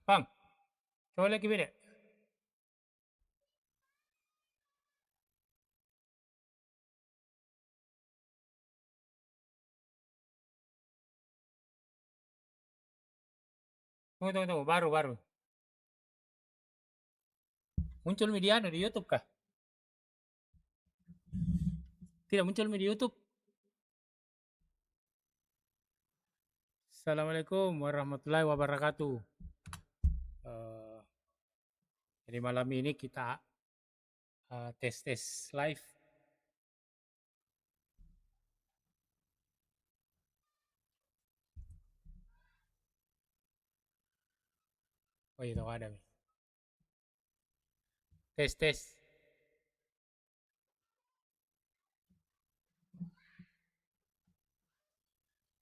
Bang, coba lagi beda. Tunggu, baru. Muncul media di YouTube kah? Tidak muncul media YouTube. Assalamualaikum warahmatullahi wabarakatuh. Eh, jadi malam ini kita tes live. Oh iya, tahu ada. Tes.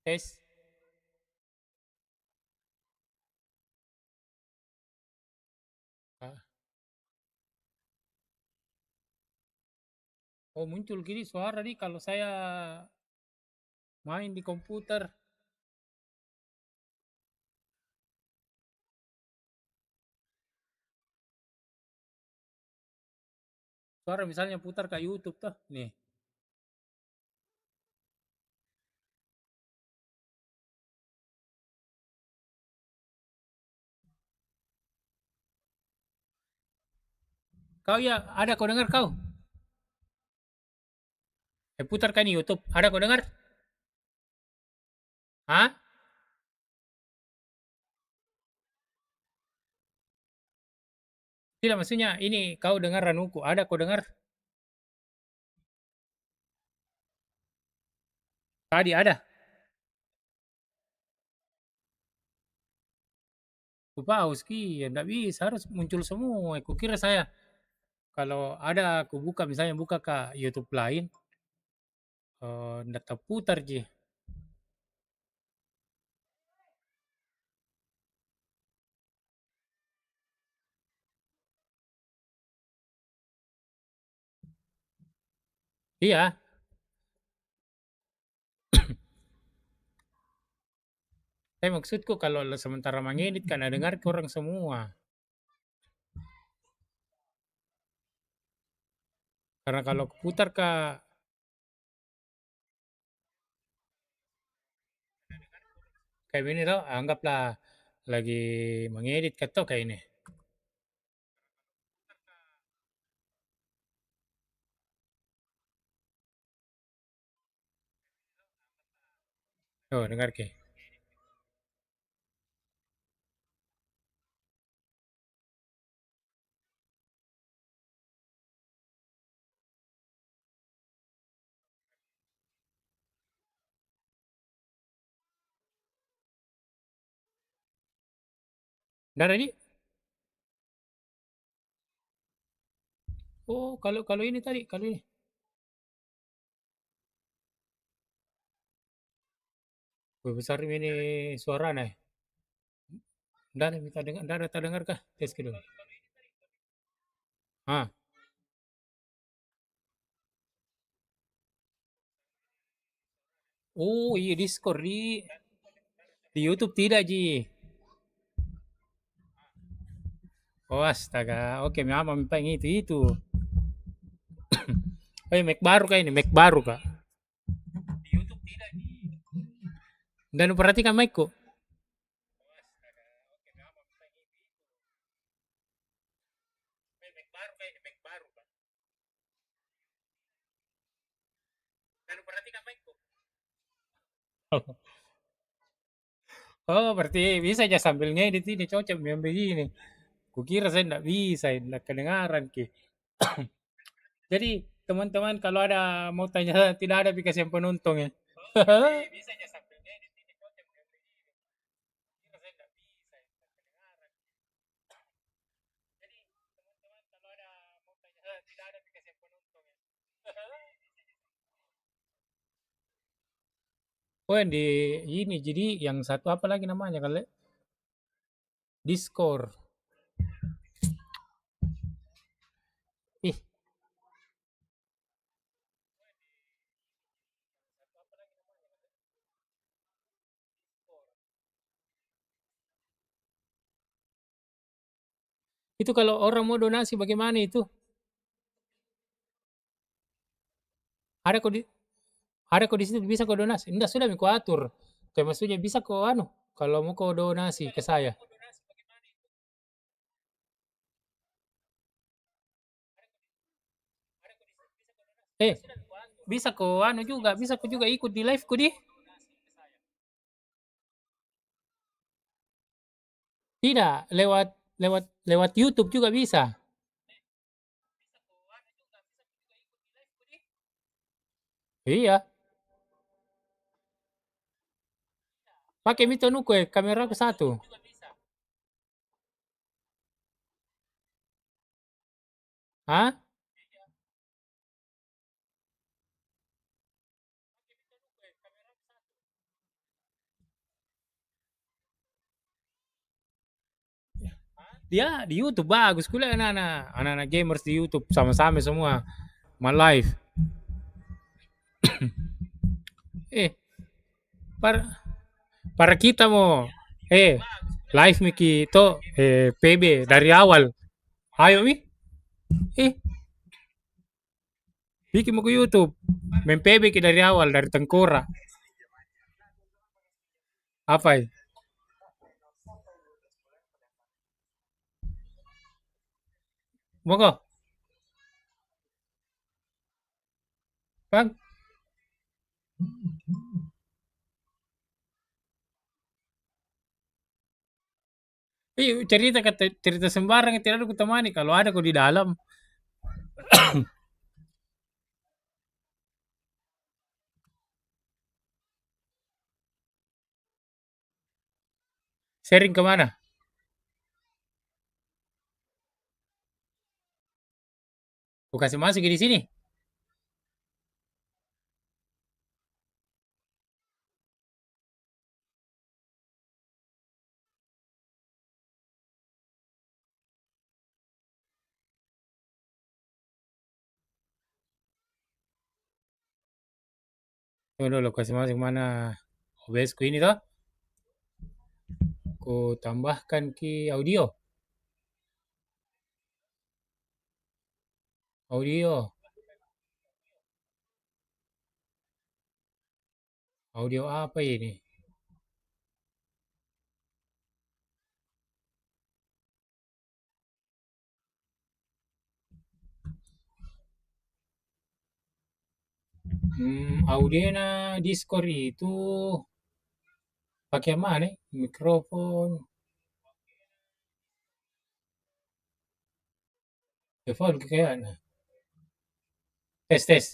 Tes. Ah, oh muncul gini suara nih kalau saya main di komputer. Suara misalnya putar ke YouTube tuh. Nih. Kau ya, ada kau dengar kau? Putar kan YouTube. Ada kau dengar? Hah? Tidak maksudnya ini kau dengar Ranuku. Ada kau dengar? Tadi ada. Lupa Uski, ya enggak bisa, harus muncul semua. Aku kira saya kalau ada aku buka misalnya buka ke YouTube lain, enggak terputar ji. Iya, saya maksudku kalau sementara mengedit kan dengar ke orang semua. Karena kalau putar ke kayak ini tau, anggaplah lagi mengedit atau kayak ini. Oh, dengar ke. Dan ini, oh kalau kalau ini tadi, kalau ini, besar ini suara nih. Dan minta dengar, dan tak dengar kah? Tes kedua. Ah, oh iya Discord di YouTube tidak Ji. Oh astaga, oke mama minta yang itu. Oh Mac baru kah ini, Mac baru kak. Dan perhatikan Macku. Mac baru kah ini, Mac baru kak. Dan perhatikan Macku. Oh, oh berarti bisa aja sambil ngedit ini cocok yang begini. Kukira saya enggak bisa, enggak kedengaran ki. Jadi teman-teman kalau ada mau tanya tidak ada aplikasi yang penuntung ya. Bisa aja sambil ngedit ini cocok yang begini. Kukira saya enggak bisa, enggak kedengaran. Jadi teman-teman kalau ada mau tanya tidak ada aplikasi yang penuntung ya. Oh yang di ini jadi yang satu apa lagi namanya kali? Discord. Ih, Itu kalau orang mau donasi bagaimana itu? Ada kok di ada kok di situ bisa kau donasi. Enggak, sudah mi atur. Kayak maksudnya bisa kau anu, kalau mau kau donasi ke saya. Eh, bisa kau anu juga, bisa kau juga ikut di live ku di. Tidak, lewat lewat lewat YouTube juga bisa. Iya, pakai mito nuku kamera ke satu. Hah? Dia di YouTube bagus kuliah anak-anak gamers di YouTube sama-sama semua live. Eh, para para kita mau live Miki to PB dari awal. Ayo Mi. Eh, bikin mau ke YouTube. Main PB ki dari awal dari Tengkora. Apa ya? Monggo, Bang. Cerita kata cerita sembarang yang tidak ada kutemani kalau ada kok di dalam. Sharing kemana? Ku kasih masuk di sini. Tunggu dulu, kasih masuk mana OBS ku ini toh. Ku tambahkan ki audio. Audio. Audio apa ini? Audio na Discord itu pakai mana? Mikrofon. Telepon kayaknya. Tes tes.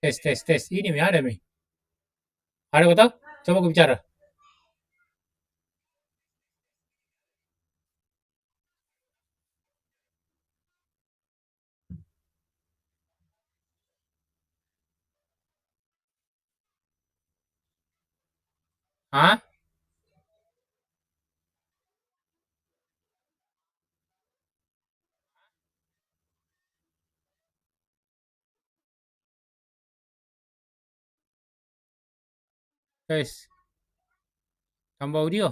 Tes tes tes. Ini mi ada mi. Ada kau tahu? Coba aku bicara. Hah? Tes. Tambah audio.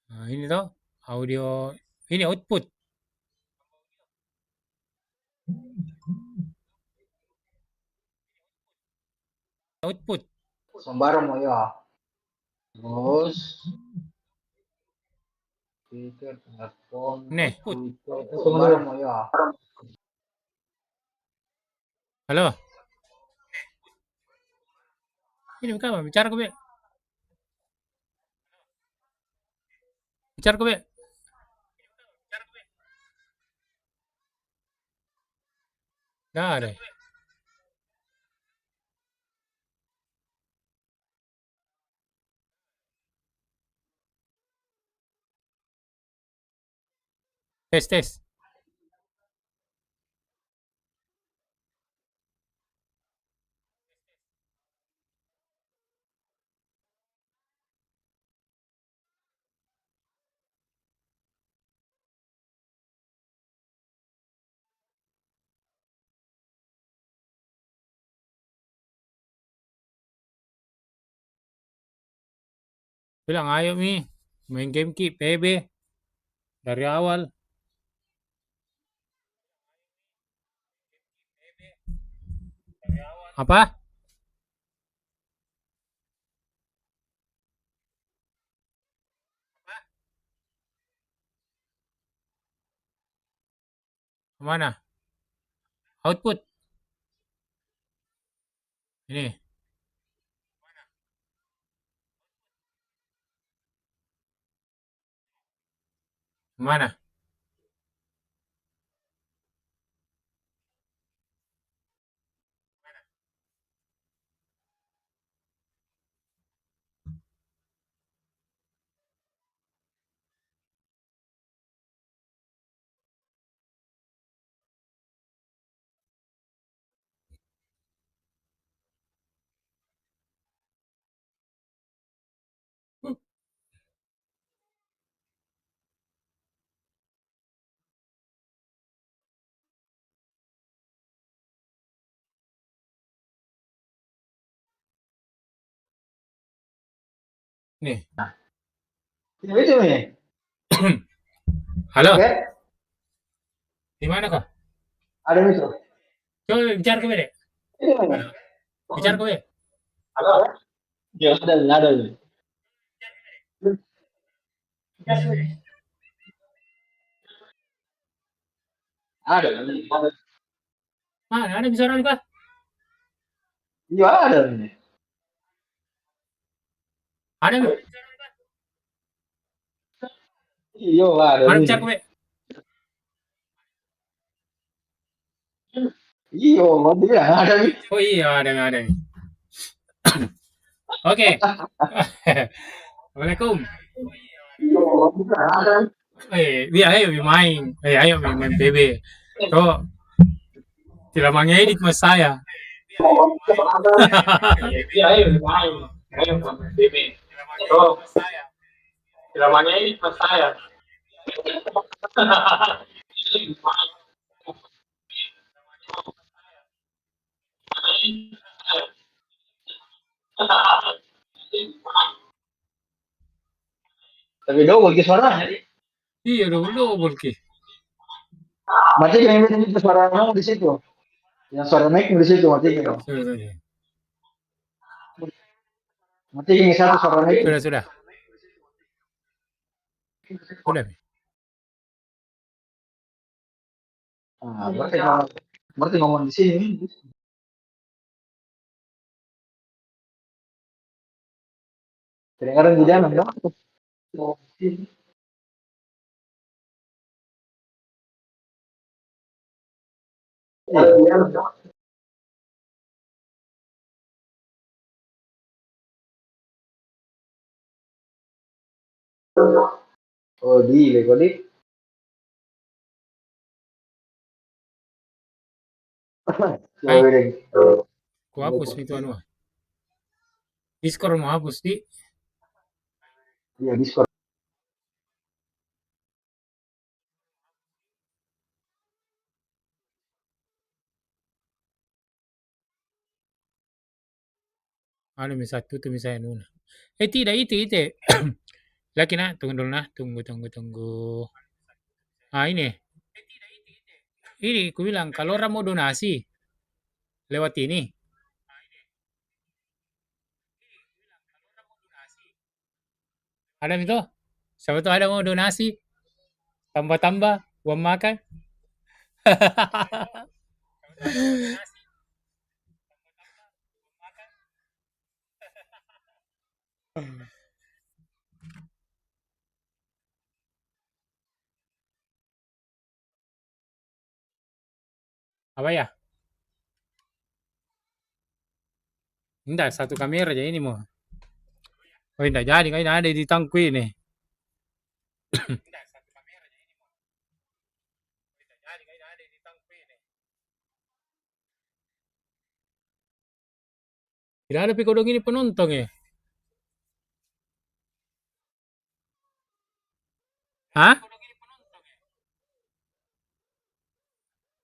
Nah, ini toh audio. Ini output. Output. Sembarang mo ya. Terus speaker, headphone, Nih. speaker, sembarang mo ya. Halo. Ini kamu bicara ke be. Bicara ke be. Dah ada. Tes tes. Bilang ayo Mi, main game Ki, PB dari awal. Apa? Mana? Output. Ini. Mana? Nih. Ini itu nih. Halo, Oke, di mana kok? ada itu. Coba bicara ke Bede. Ini nih. Bicara ke Bede. Halo. Ya, ada nih. Ada. Mana ada bisa orang kah? Iya, ada nih. Ada Mi? Iya, ada Mana nih. bicara ke Bede? Iya, dia ada nih. Oh iya, ada Mi. Oke. Assalamualaikum. Iya, ada. Dia ayo Mi main. Ayo Mi main PB. Tuh, tidak mengedit mas saya. Dia ayo Mi main. Ayo main PB. Tuh, tidak mengedit mas saya. Tapi dong, bagi suara. Iya dulu Bulki. Mati yang ini suara kamu di situ. Yang suara naik di situ mati kan. Sudah. Mati yang satu suara naik. Sudah. Sudah. Ah, berarti ngomong di sini. Kedengaran di dalam dong. Oh, di Lego. Hai, Coba ku hapus itu anu. Discord mau hapus di. Iya, Discord. Anu misalnya satu tuh misalnya nuna. Tidak itu. Lagi nak, tunggu dulu nah, tunggu. Ah ini, aku bilang kalau orang mau donasi lewat ini, ada itu. Siapa tuh ada mau donasi, tambah uang makan. Apa ya? Enggak, satu kamera aja ini mau. Oh, enggak jadi, kan ada di tangku ini. Tidak ada pikodong ini penonton ya. Hah?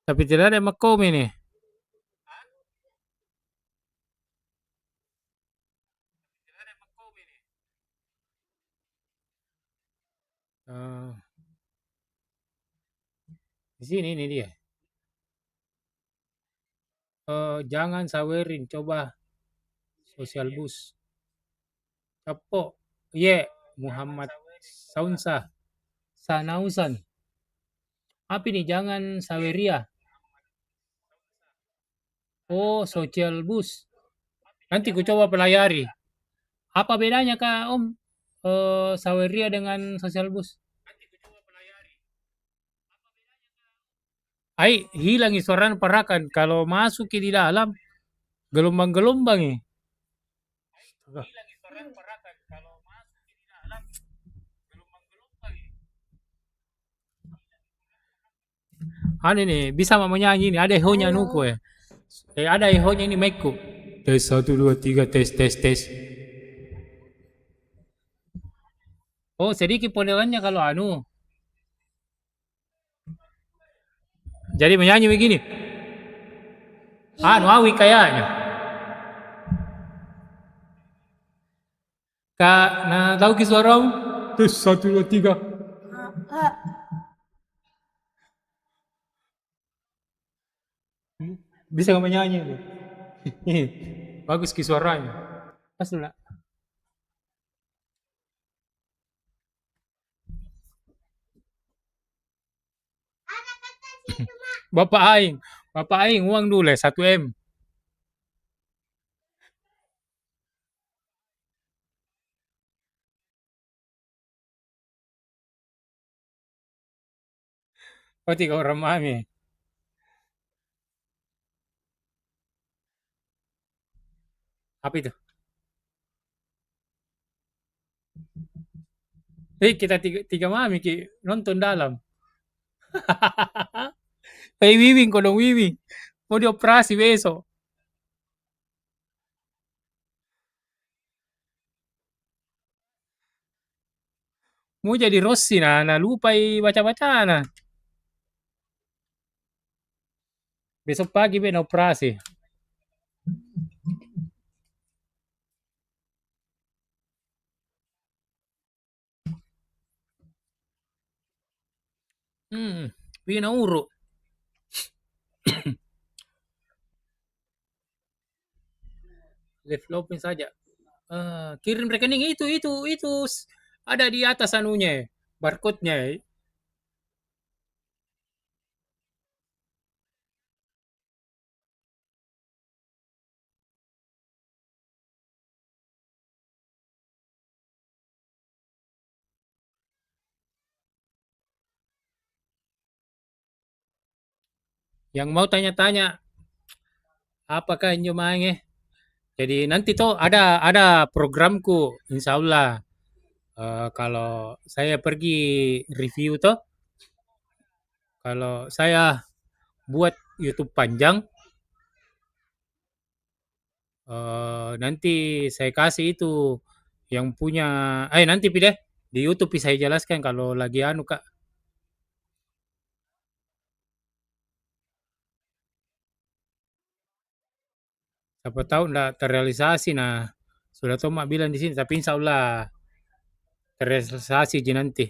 Tapi tidak ada makom ini. Eee, di sini ini dia, jangan sawerin, coba sosial bus. Capo, ye, Muhammad Saunsa, Sanausan. Apa ini? Jangan saweria. Oh, social bus. Nanti ku coba pelajari. Apa bedanya Kak Om? Saweria dengan social bus? Ai, hilang suara parakan. Kalau masuk di dalam, gelombang-gelombang eh. Anu nih, bisa mama nyanyi nih. Ada ehonya nuku ya. Ada ehonya ini mic-ku. Tes 1 2 3 tes tes tes. Oh, sedikit poderannya kalau anu. Jadi menyanyi begini. Anu awi kayaknya. Kak, nah tahu ki suara om? Tes 1 2 3. Bisa nggak menyanyi tuh? Bagus ki suaranya. Pas dulu. Bapak Aing. Bapak Aing uang dulu 1 M. Oh 3 orang mami. Apa itu? Kita tiga mami ki nonton dalam. Wiwing kodong wiwing. Mau dioperasi besok. Mau jadi Rossi nah lupa baca-baca nah. Besok pagi ben operasi. Pina uru. Developing saja. Kirim rekening itu ada di atas anunya, barcode-nya. Yang mau tanya-tanya, apakah inyo mange? Jadi nanti tuh ada programku, insya Allah. Kalau saya pergi review tuh, kalau saya buat YouTube panjang, nanti saya kasih itu yang punya, nanti pilih di YouTube saya jelaskan kalau lagi anu kak. Siapa tahu ndak terrealisasi. Nah, sudah tahu mak bilang di sini, tapi insya Allah terrealisasi ji nanti.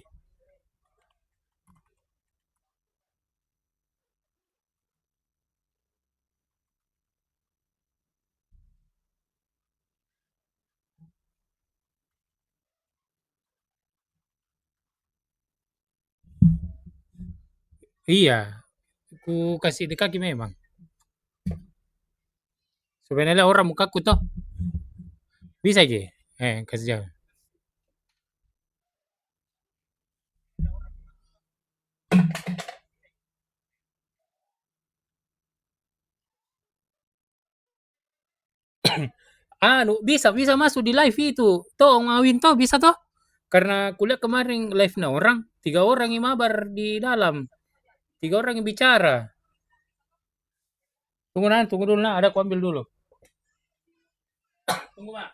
Iya, ku kasih di kaki memang. Sebenarnya orang mukaku tuh bisa aja. Kasih jalan. Bisa bisa masuk di live itu. Toh ngawin toh bisa toh. Karena kuliah kemarin live na orang, 3 orang yang mabar di dalam, 3 orang yang bicara. Tunggu dulu nah, ada aku ambil dulu. Tunggu mak.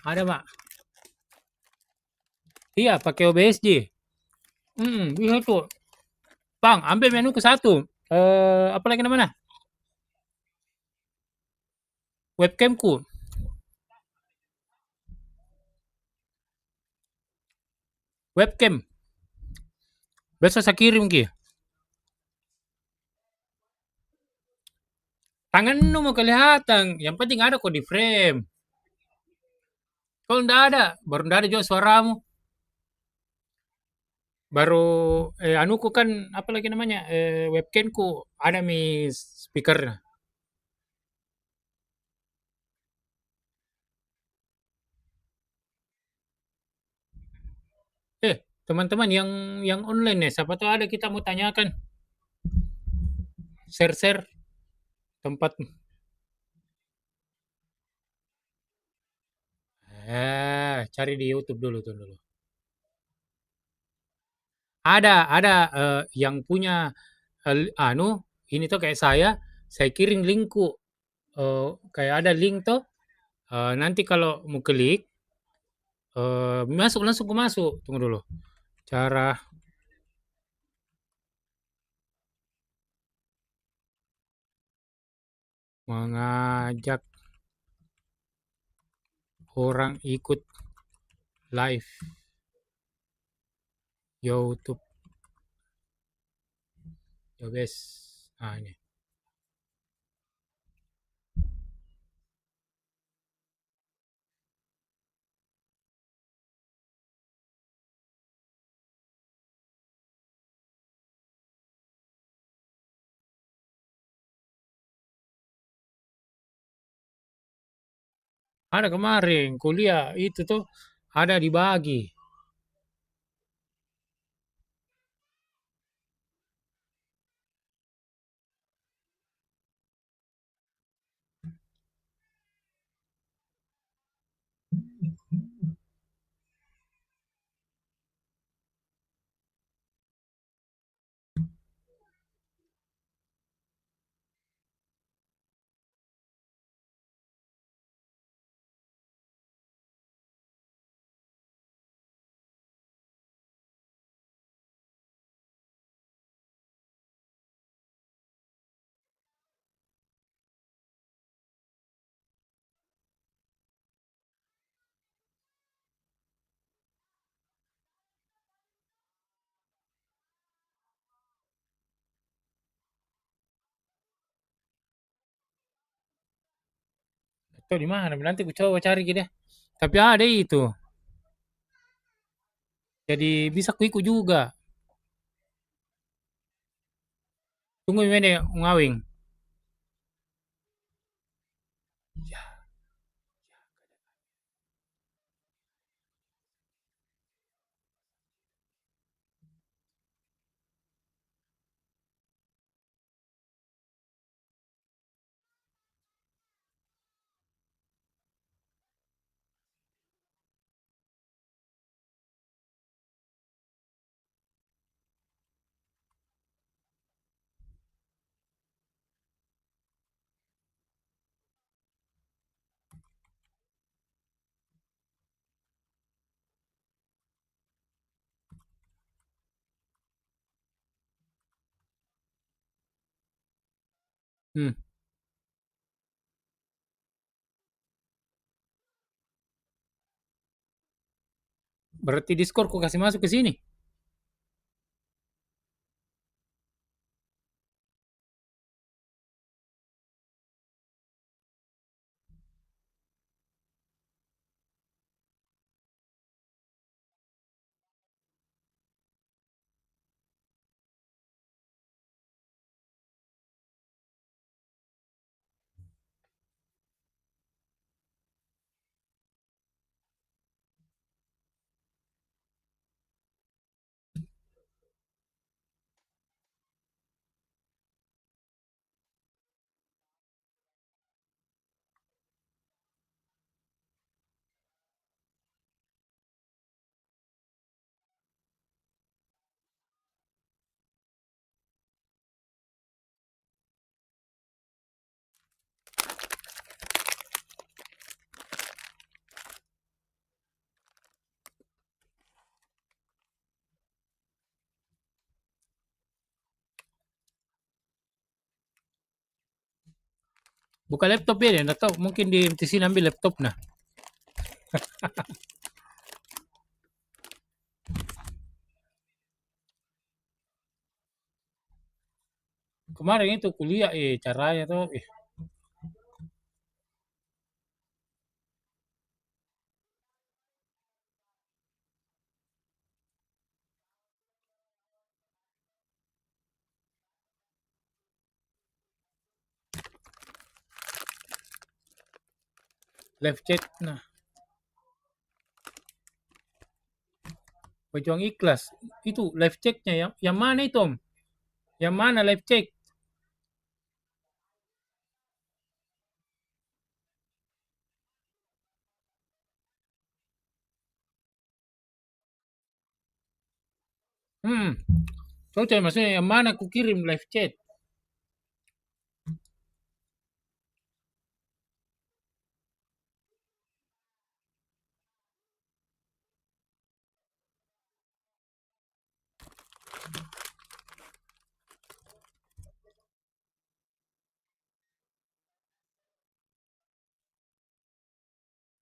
Ada, Mak. Iya, pakai OBSJ. Bisa tuh. Bang, ambil menu ke satu. Apa lagi namanya? Webcamku. Webcam. Besok saya kirim, Ki. Tanganmu mau kelihatan. Yang penting ada kok di frame. Kalau ndak ada, baru ndak ada juga suaramu. Baru anuku kan apa lagi namanya? Webcamku ada mi speakernya. Teman-teman yang online nih, siapa tahu ada kita mau tanyakan, share-share tempat. Cari di YouTube dulu tuh dulu. Ada yang punya anu ini tuh kayak saya kirim linkku. Kayak ada link tuh. Nanti kalau mau klik masuk langsung ke masuk. Tunggu dulu. Cara mengajak orang ikut live YouTube. Ya guys. Ini. Ada kemarin kuliah itu tuh ada dibagi. Itu di mana? Nanti ku coba cari gitu deh. Tapi ada itu. Jadi bisa ku ikut juga. Tunggu ini ngawing. Hmm. Berarti Discord ku kasih masuk ke sini. Buka laptop ya, nggak tahu. Mungkin di MTC ambil laptop nah. Kemarin itu kuliah, caranya tuh, live chat. Nah, pejuang ikhlas. Itu live chatnya yang mana itu Om? Yang mana live chat? Hmm, so maksudnya yang mana aku kirim live chat?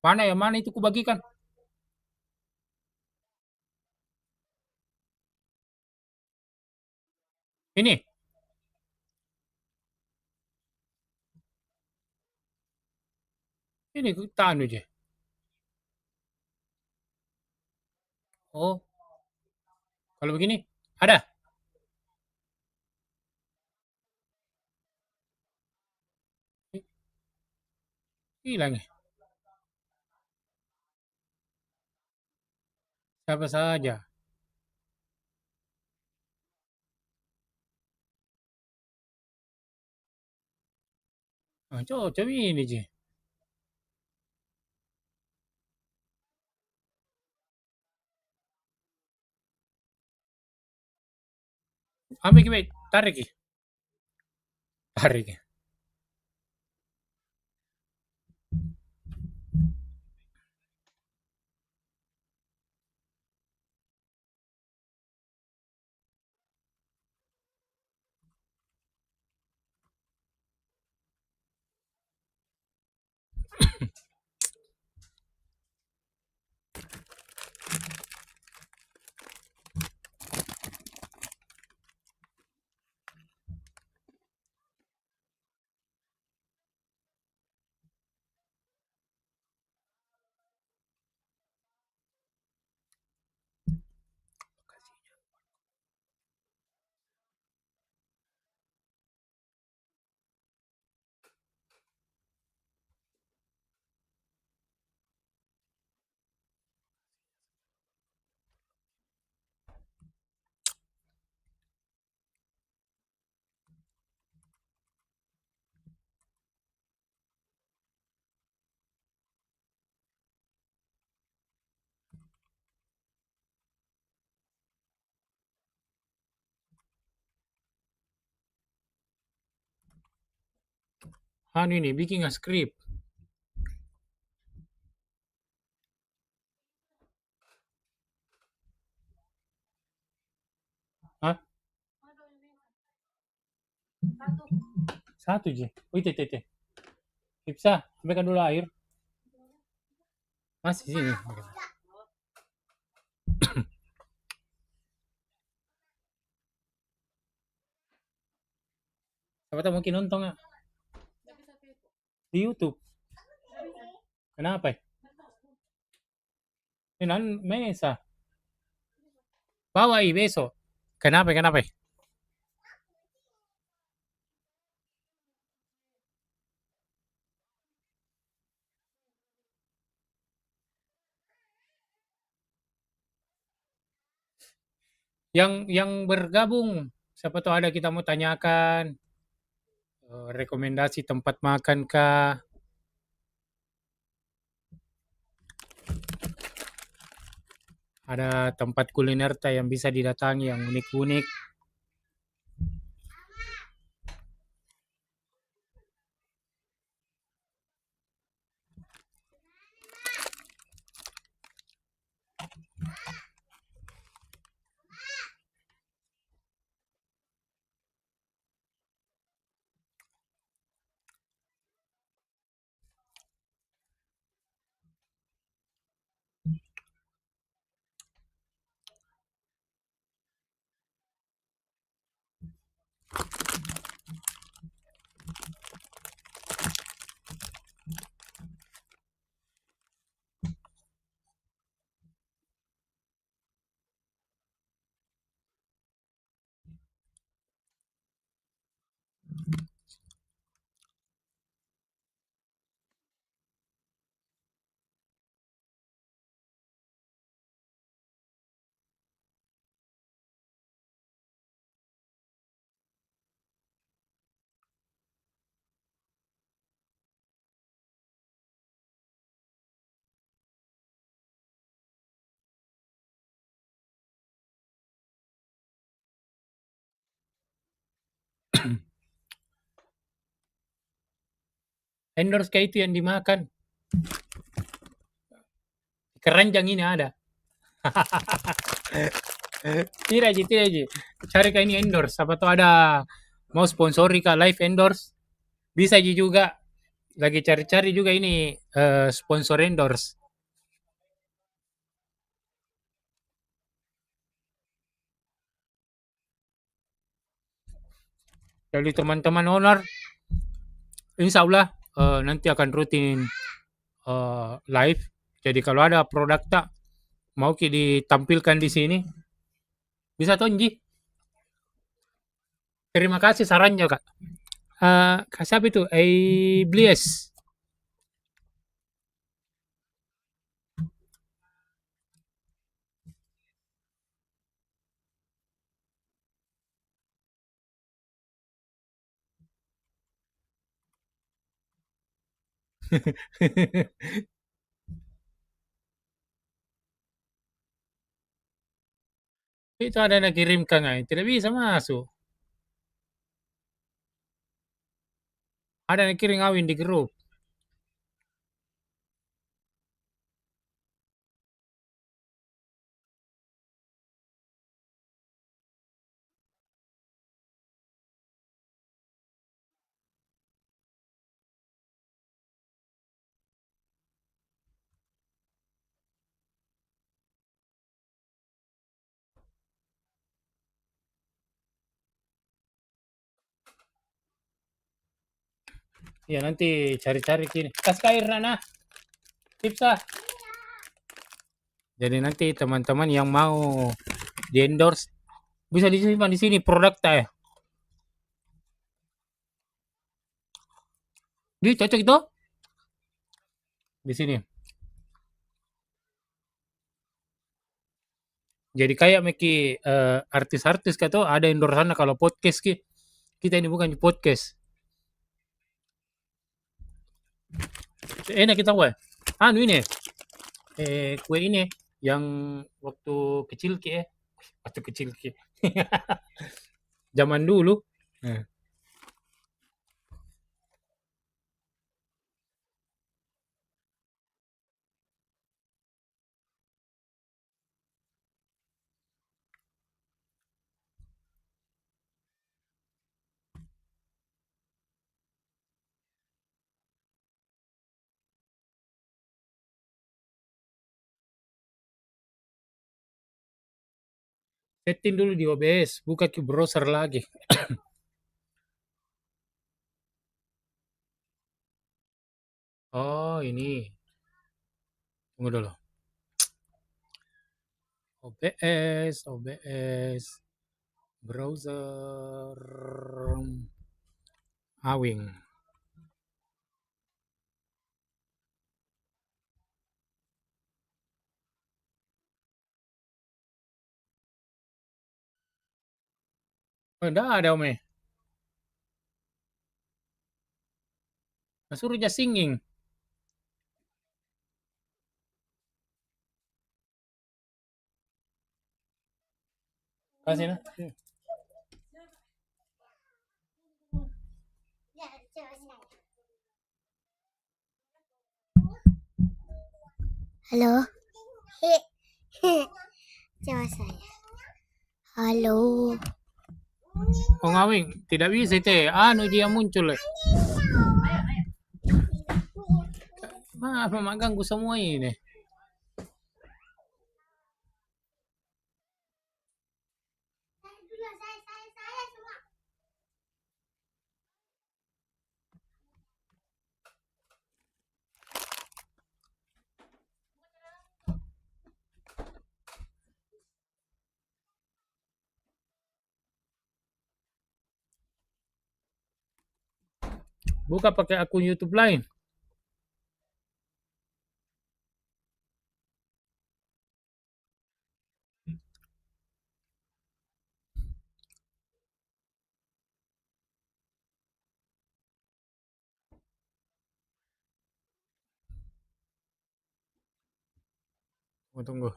Mana yang mana itu kubagikan? Ini, ini tanu aja. Oh, kalau begini ada, hilang ya. Siapa saja. Ah, cocok ini je. Ambil kita tarik ya, tarik ya. Anu ini bikin skrip. Hah? Satu je. Oh, itu. Bisa, sampaikan dulu air. Masih sini. Siapa tahu mungkin nonton nggak di YouTube. Kenapa? Ya? Ini nan mesa. Bawa besok. Kenapa? Yang bergabung, siapa tahu ada kita mau tanyakan, rekomendasi tempat makan kah, ada tempat kuliner tah yang bisa didatangi yang unik-unik. Endorse kayak itu yang dimakan. Keranjang ini ada. Tidak Ji, tidak Ji. Cari kayak ini endorse. Apa tuh ada mau sponsori kak live endorse? Bisa Ji juga. Lagi cari-cari juga ini sponsor endorse. Jadi teman-teman owner, insya Allah nanti akan rutin live. Jadi kalau ada produk tak mau ditampilkan di sini, bisa tonji. Terima kasih sarannya kak. Siapa itu? Blies. Itu ada yang kirimkan, tidak bisa masuk. Ada yang kirim awin di grup. Ya nanti cari-cari sini. Kasih air Nana. Tipsa. Jadi nanti teman-teman yang mau di endorse bisa disimpan di sini produk ya. Di cocok itu di sini. Jadi kayak Meki artis-artis kata ada endorse sana kalau podcast ki. Kita ini bukan di podcast. Enak kita kue. Anu ini kue ini yang waktu kecil ki waktu kecil ki. Zaman dulu. Nah, setting dulu di OBS, buka ke browser lagi. Oh, ini. Tunggu dulu. OBS, OBS, browser, Awing. Oh, enggak ada Om. Suruh just singing. Kasih nah. Halo. Coba saya. Halo. Oh, Awing, tidak bisa itu. Anu dia muncul. Maaf, Mama ganggu semua ini. Buka pakai akun YouTube lain. Tunggu, tunggu.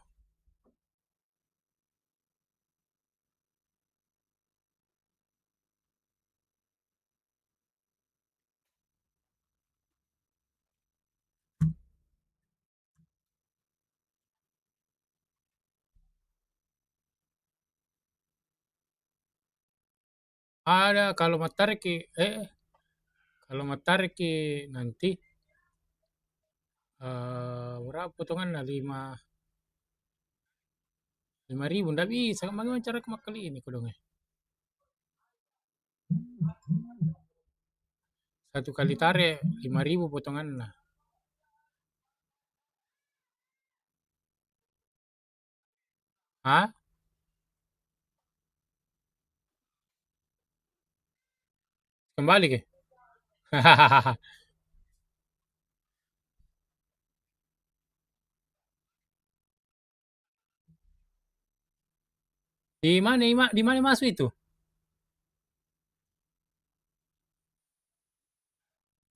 Ada kalau mau tarik kalau mau tarik nanti berapa potongannya? 5.000 ndak bisa. Bagaimana cara kali ini kodongnya? Satu kali tarik 5.000 potongannya. Hah? Kembali ke? Di mana masuk itu?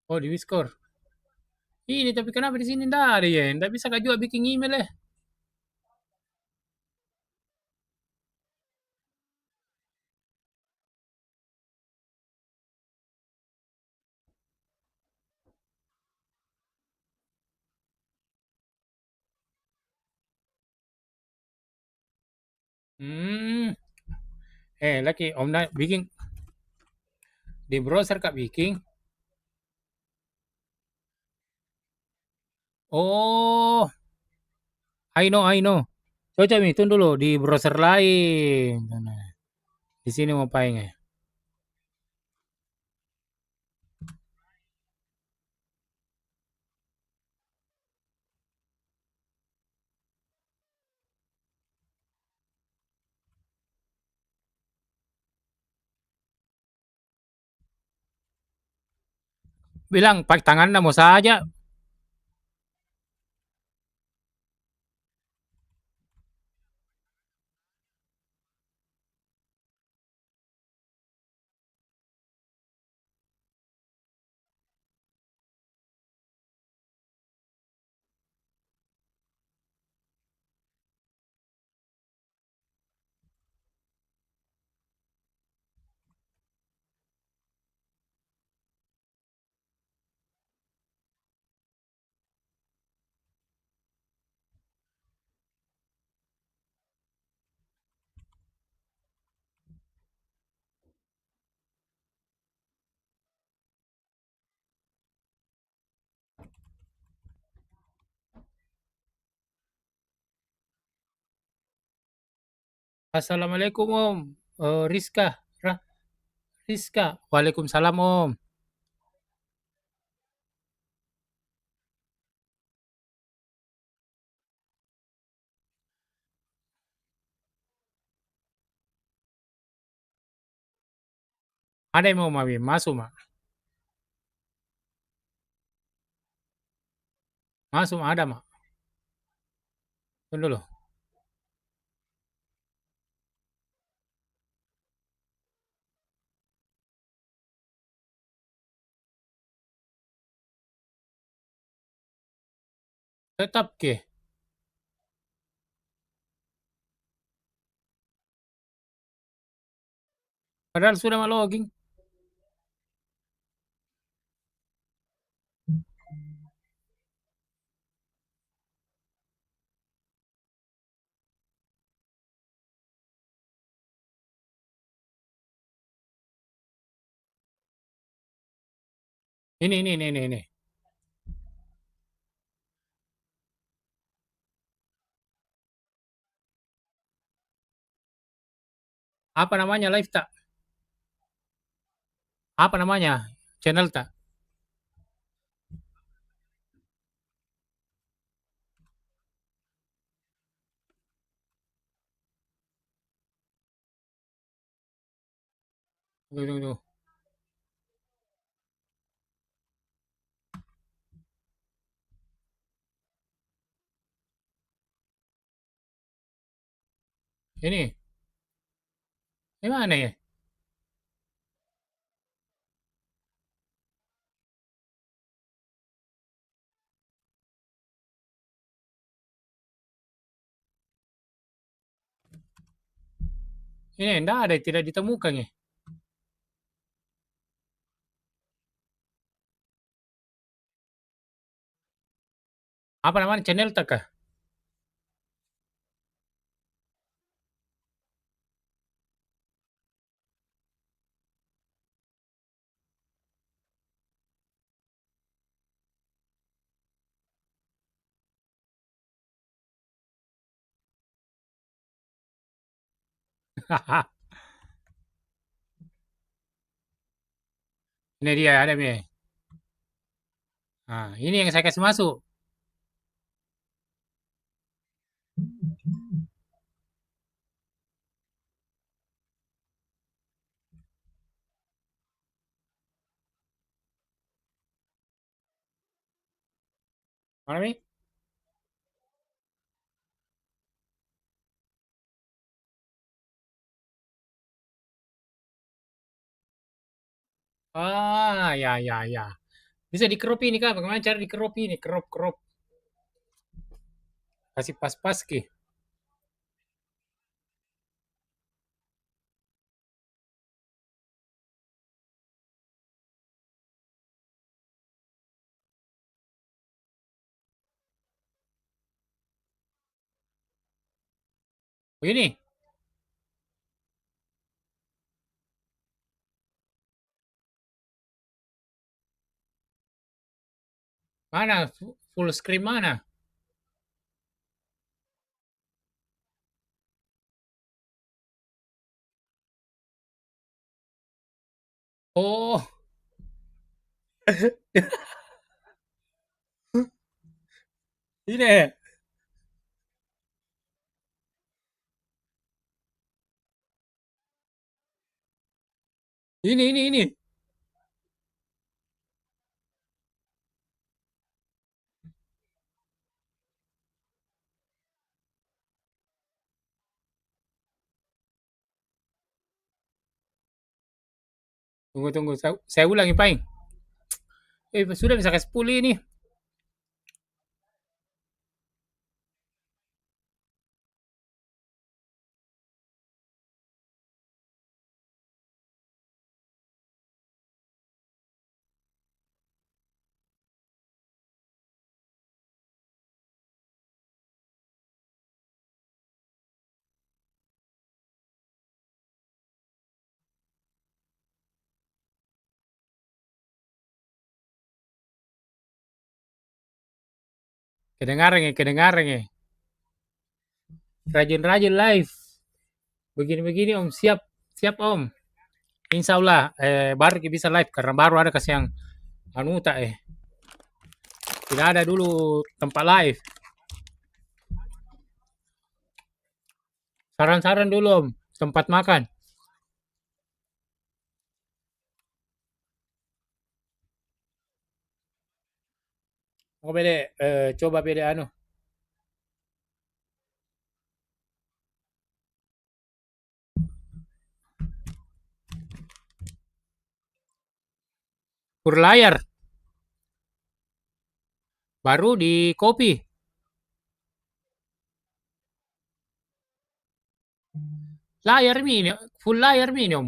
Oh, di Discord. Ini tapi kenapa di sini ndak ada ya? Ndak bisa kak juga bikin email ya? Hmm. Laki Om nak bikin di browser kak bikin. Oh, I know. Coba Mi, tunggu dulu di browser lain. Nah, di sini mau paling ya. Bilang pakai tangan mau saja. Assalamualaikum Om. Rizka. Rizka. Waalaikumsalam Om. Ada yang mau mami masuk mak. Masuk ada mak. Tunggu dulu. Tetap ke. Padahal sudah mau login. Ini. Apa namanya live tak? Apa namanya? Channel tak? Tunggu. Ini, ini mana ya? Ini enggak ada, tidak ditemukan ya. Apa namanya? Channel tak kah? Ini dia ada nih. Nah, ini yang saya kasih masuk. Mana nih? Ah, ya, ya, ya. Bisa di crop ini kak? Bagaimana cara di crop ini? Crop, crop. Kasih pas-pas ke. Begini. Mana? Full screen mana? Oh, ini. Ini. Tunggu, tunggu. Saya ulangi, Paing. Sudah bisa kasih pulih ini. Kedengaran ya, kedengaran ya. Rajin-rajin live. Begini-begini Om, siap. Siap Om. Insya Allah, baru kita bisa live karena baru ada kasih yang anu tak tidak ada dulu tempat live. Saran-saran dulu Om, tempat makan. Mau beda, coba beda anu. Kur layar, baru di copy. Layar mini, full layar mini Om.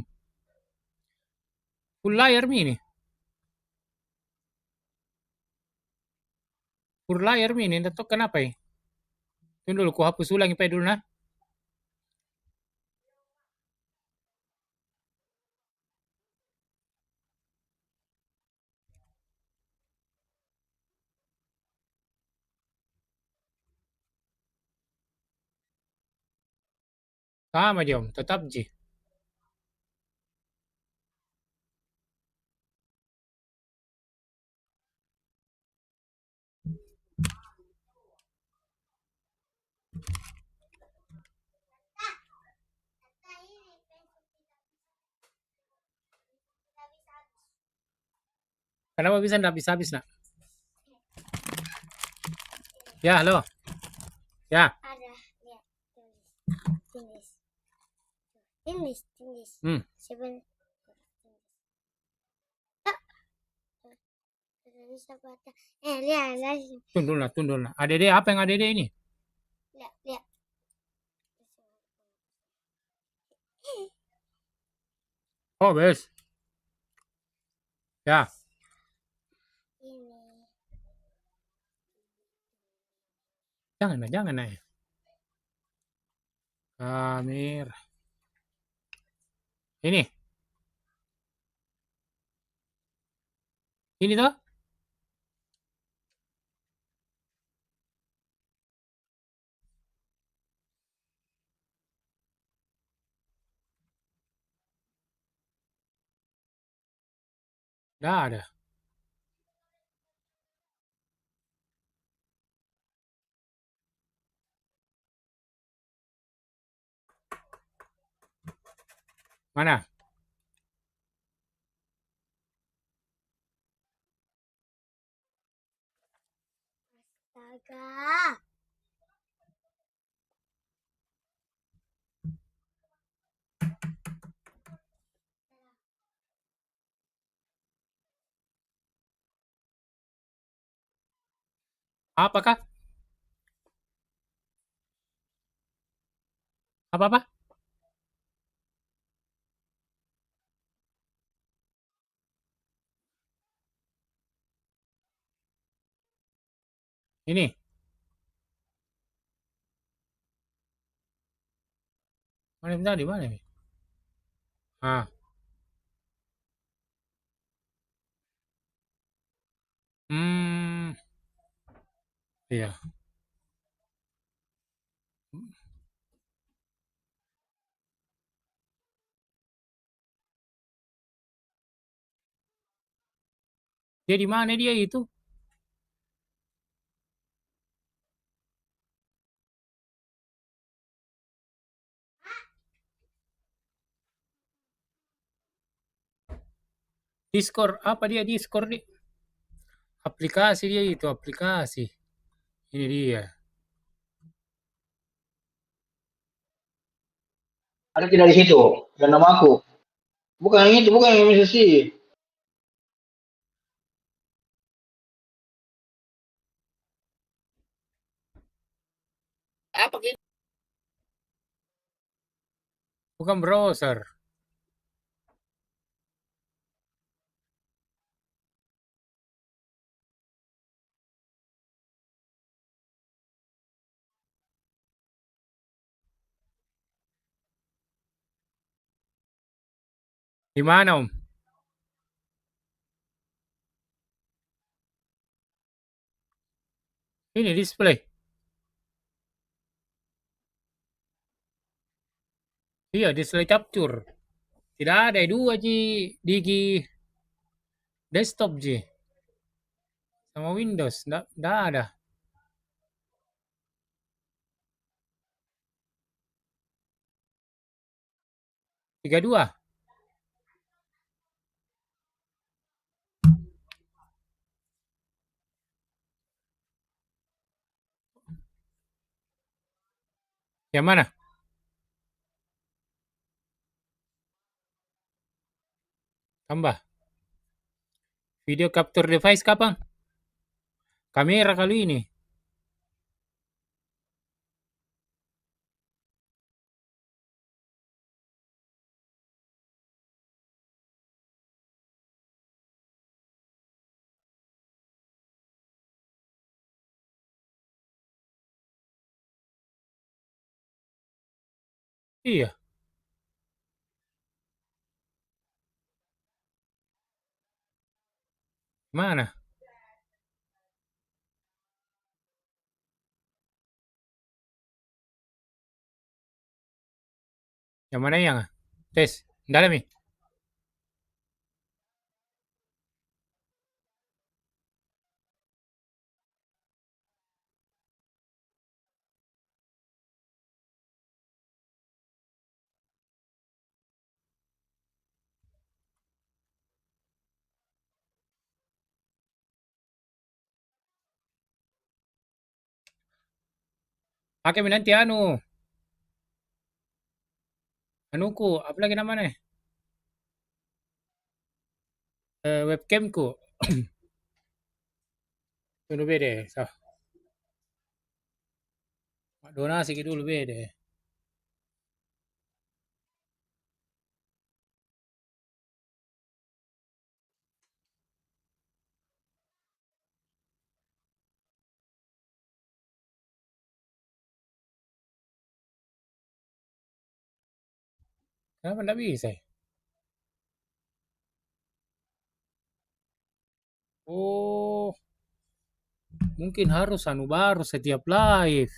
Full layar mini. Full layar mini, tidak tahu kenapa ya. Tunggu dulu, ku hapus ulang IP dulu nah. Sama aja Om, tetap Ji. Kenapa bisa tidak habis-habis nak? Ya, halo. Ya. Ada, lihat, tulis. Tindis. Hmm. Sebentar. Tidak bisa baca. Lihat. Tundul lah. Adede apa yang adede ini? Lihat. Oh, bes. Ya, Ini. jangan lah. Amir. Ini toh? Dah ada. Mana? Astaga. Apakah? Apa-apa? Ini. Mana bentar di mana nih? Ah. Hmm. Iya. Dia di mana dia itu? Discord. Apa dia Discord nih? Aplikasi dia itu, aplikasi. Ini dia. Ada tidak di situ? Dan nama aku. Bukan yang itu, bukan yang MSC. Apa gitu? Bukan browser. Di mana, Om? Ini display. Iya, display capture. Tidak ada dua Ji, Digi desktop Ji. Sama Windows, nggak ada. Tiga dua. Yang mana? Tambah. Video capture device kapan? Kamera kali ini. Iya, mana? Yang mana yang? Tes, dalam nih. Pakai nanti anu. anuku, apa lagi namanya? Webcamku. Tunggu bede. So, donasi gitu dulu bede. Kenapa nggak bisa ya? Oh, mungkin harus anu baru setiap live.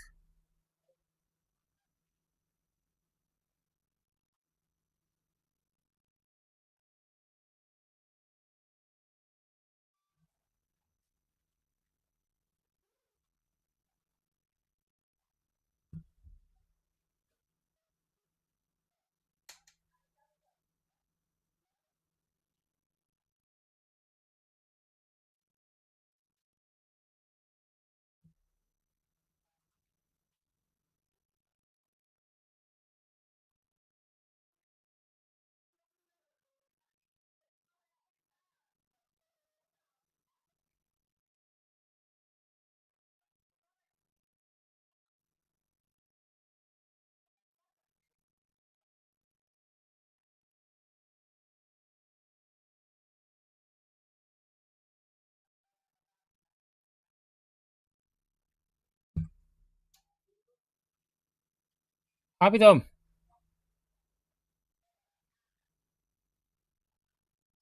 Apa itu, Om?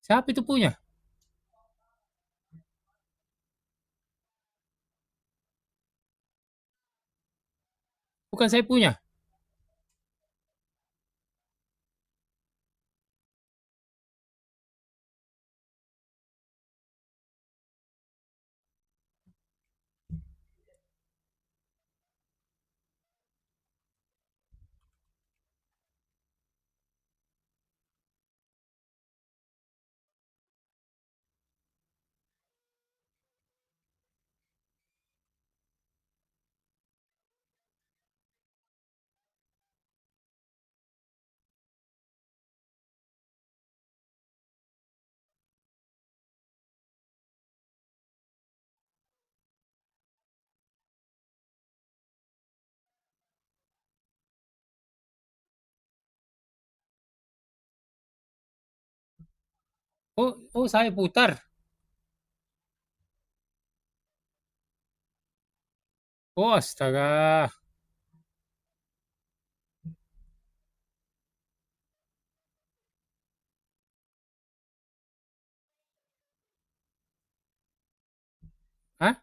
Siapa itu punya? Bukan saya punya. Oh, oh saya putar. Oh, astaga. Hah?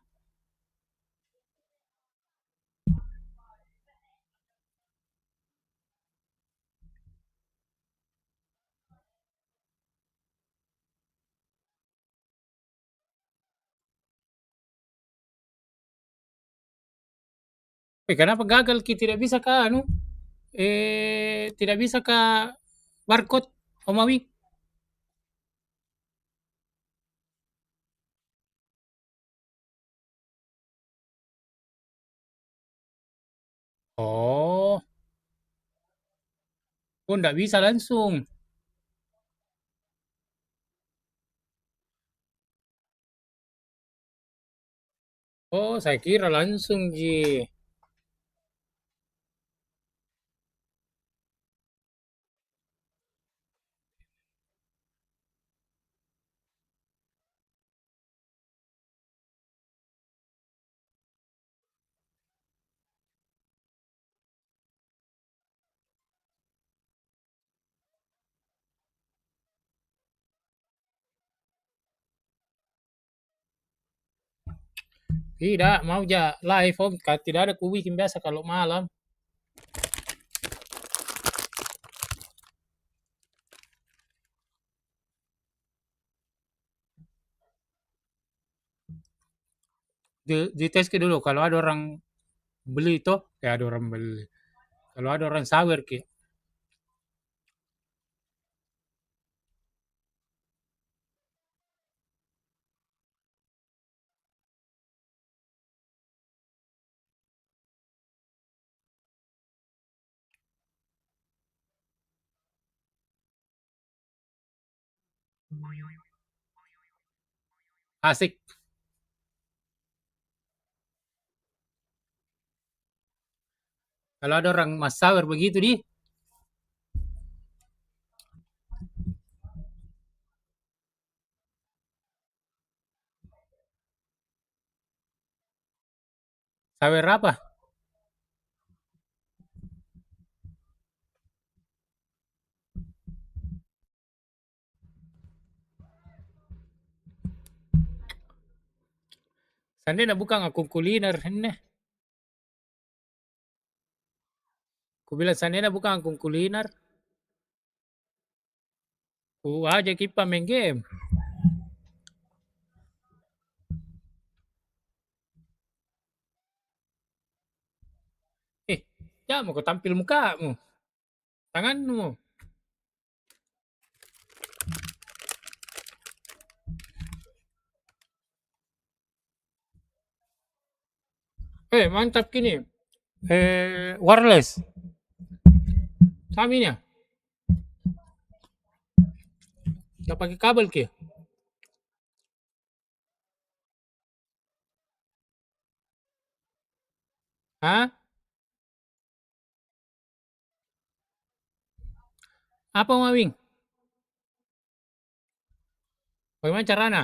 Kenapa gagal Ki? Tidak bisa kah anu? Tidak bisa kah barcode Om Awi? Oh, oh enggak bisa langsung. Oh, saya kira langsung Ji. Tidak, mau ja live Om. Tidak ada ku bikin biasa kalau malam. Di tes ke dulu kalau ada orang beli itu, ya ada orang beli. Kalau ada orang sawer Ki. Asik. Kalau ada orang Mas Sawer begitu di, sawer apa? Sandena bukan akun kuliner ini. Ku bilang sandena bukan akun kuliner. Ku aja kita main game. Eh, ya mau kau tampil mukamu, tanganmu. Mantap kini. Wireless. Saminya. Nggak pakai kabel ke? Hah? Apa mawing? Bagaimana caranya?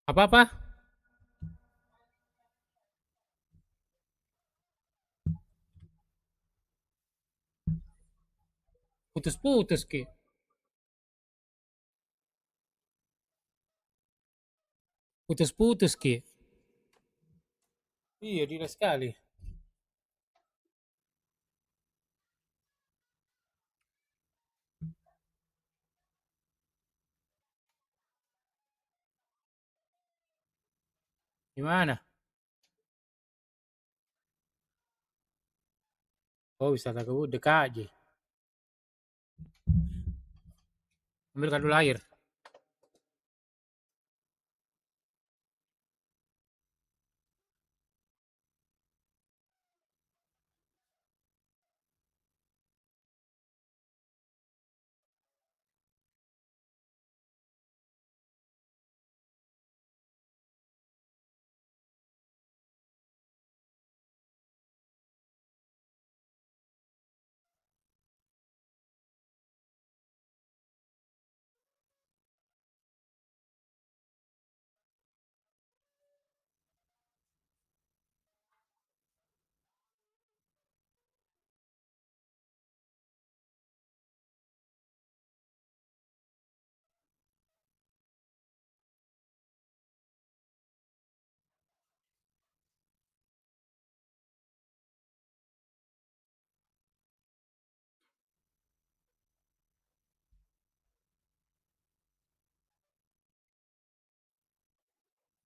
Apa-apa? Putus-putus ke? Putus-putus ke? Iya, tidak sekali. Gimana? Oh, wisata kebun dekat aja. Ambil dulu air.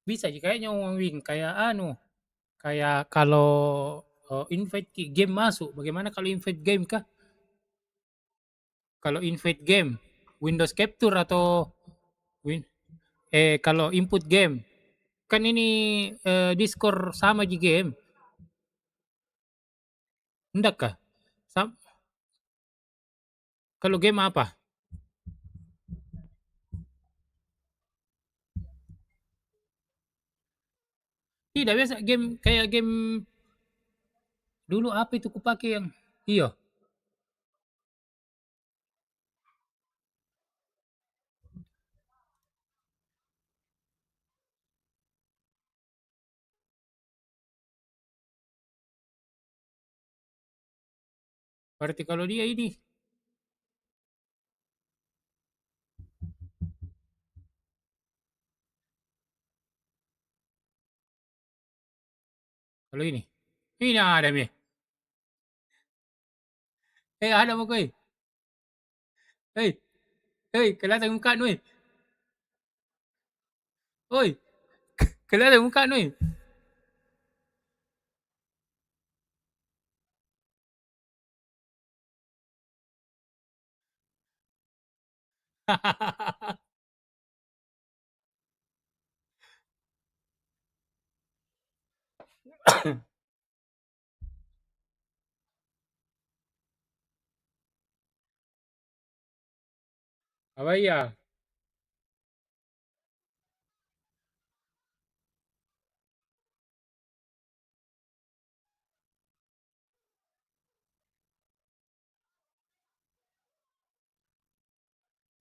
Bisa sih kayaknya uang wing kayak anu, kayak kalau invite game masuk, bagaimana kalau invite game kah? Kalau invite game, Windows Capture atau win kalau input game, kan ini Discord sama di game, enggak kah? Sam kalau game apa? Tidak biasa game kayak game dulu apa itu kupakai yang iya, berarti kalau dia ini, kalau ini ada nih. Ada mau koi. Hei, hei, kelihatan muka Nui. Oi, kelihatan muka Nui. Apa iya?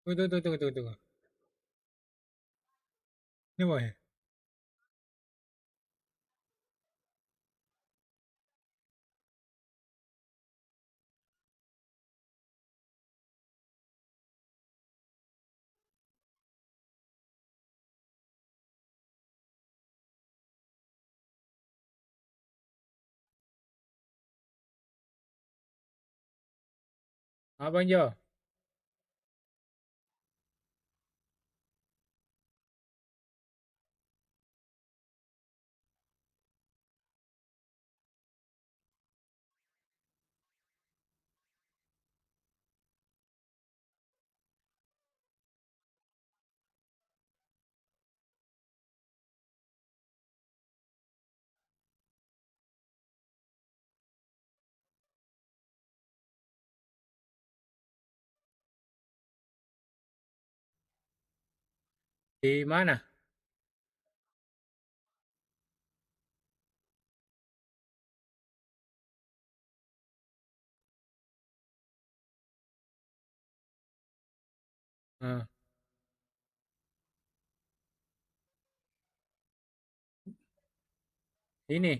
Tunggu, tunggu, tunggu, tunggu, tunggu. Ini boy. Apa Jo? Di mana? Ah, ini.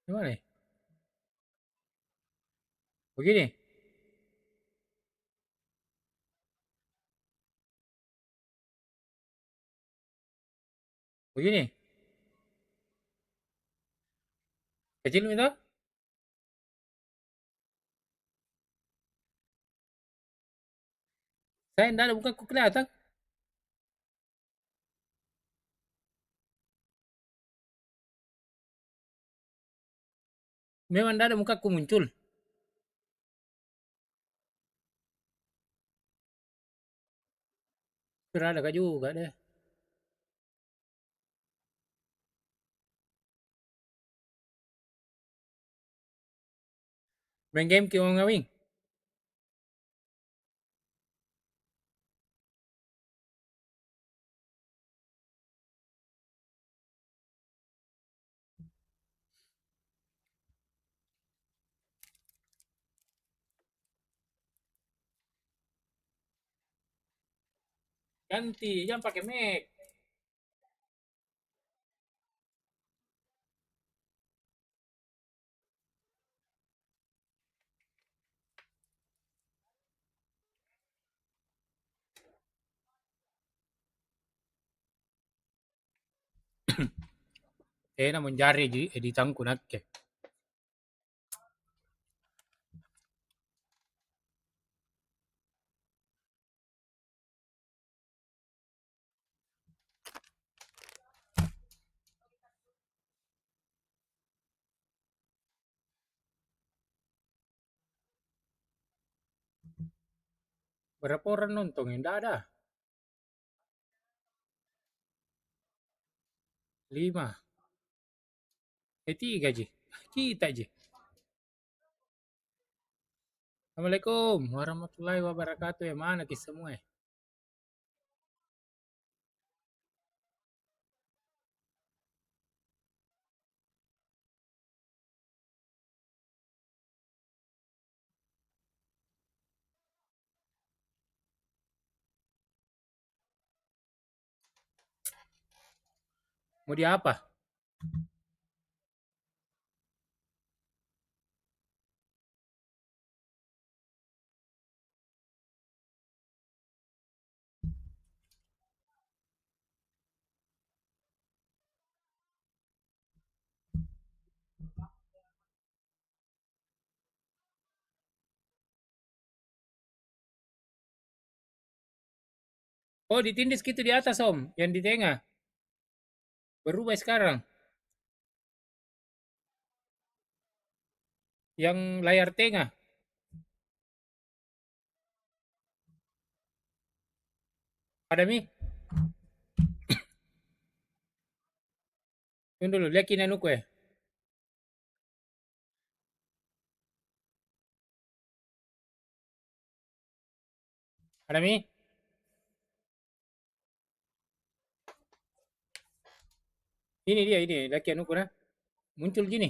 Di mana? Begini. Begini. Kecil itu? Saya enggak ada muka ku kelihatan. Memang enggak ada muka ku muncul. Kira ada kah juga deh. Main game ke orang ngawing. Ganti, jangan pakai mic. Namun jari di tangku nakke. Berapa orang nonton? Enggak ada. 5. 3 ji. Kita ji. Assalamualaikum warahmatullahi wabarakatuh. Ya mana ki semua? Mau di apa? Oh, ditindis gitu di atas, Om, yang di tengah. Berubah sekarang. Yang layar tengah. Ada Mi? Tunggu dulu, lihat kini anuku ya. Ada Mi? Ini dia, ini laki anuku nah. Muncul gini.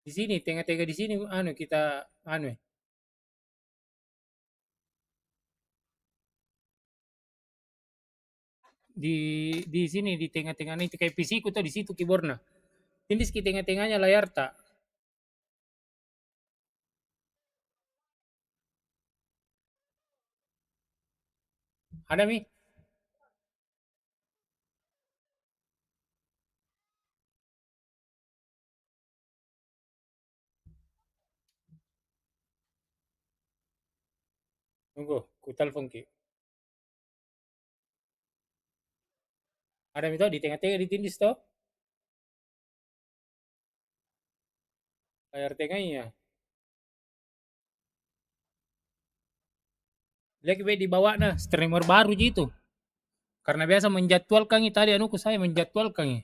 Di sini, tengah-tengah di sini anu kita anu ya. Di sini di tengah-tengah itu kayak PC ku tuh di situ keyboardnya. Tindis di tengah-tengahnya layar tak. Ada Mi? Tunggu, ku telepon ki. Ada Mi tuh di tengah-tengah ditindis tuh. Layar tengahnya. Lagi be di bawah nah, streamer baru gitu. Karena biasa menjadwalkan tadi anuku saya menjadwalkan ya.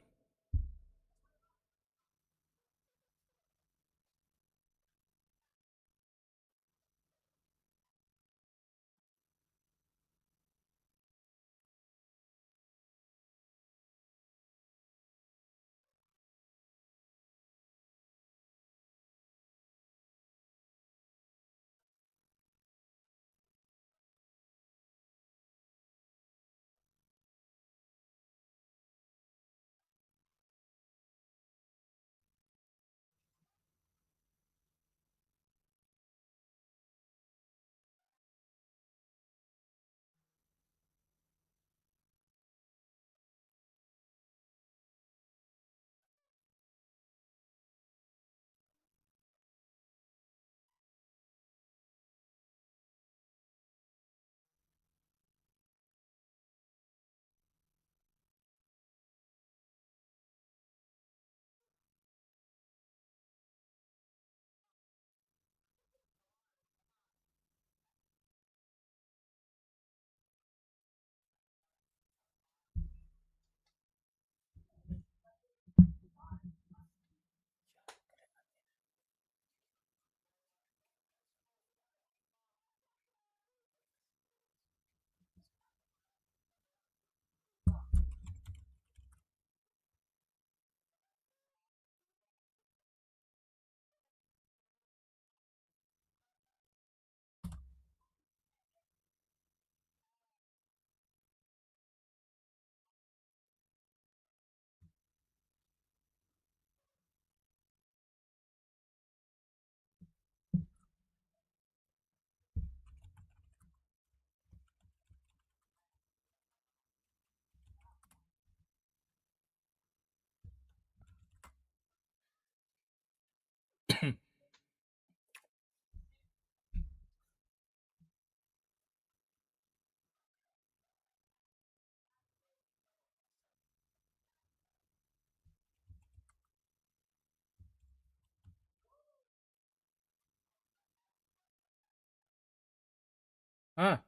Ah,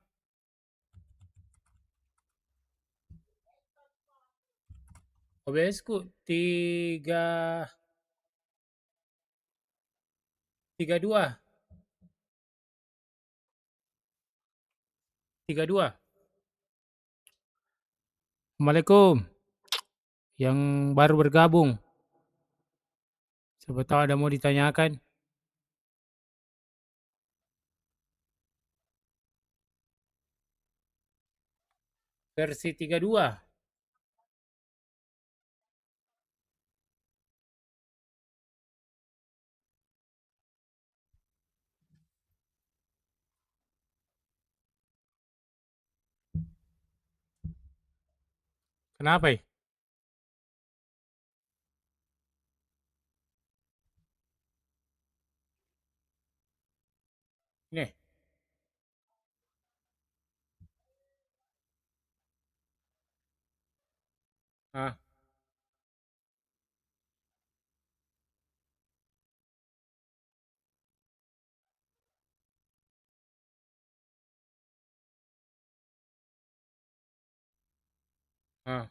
OBS ku tiga tiga dua tiga dua. Assalamualaikum. Yang baru bergabung. Siapa tahu ada mau ditanyakan. Versi 32. Kenapa ya? Nih, Ah, ah.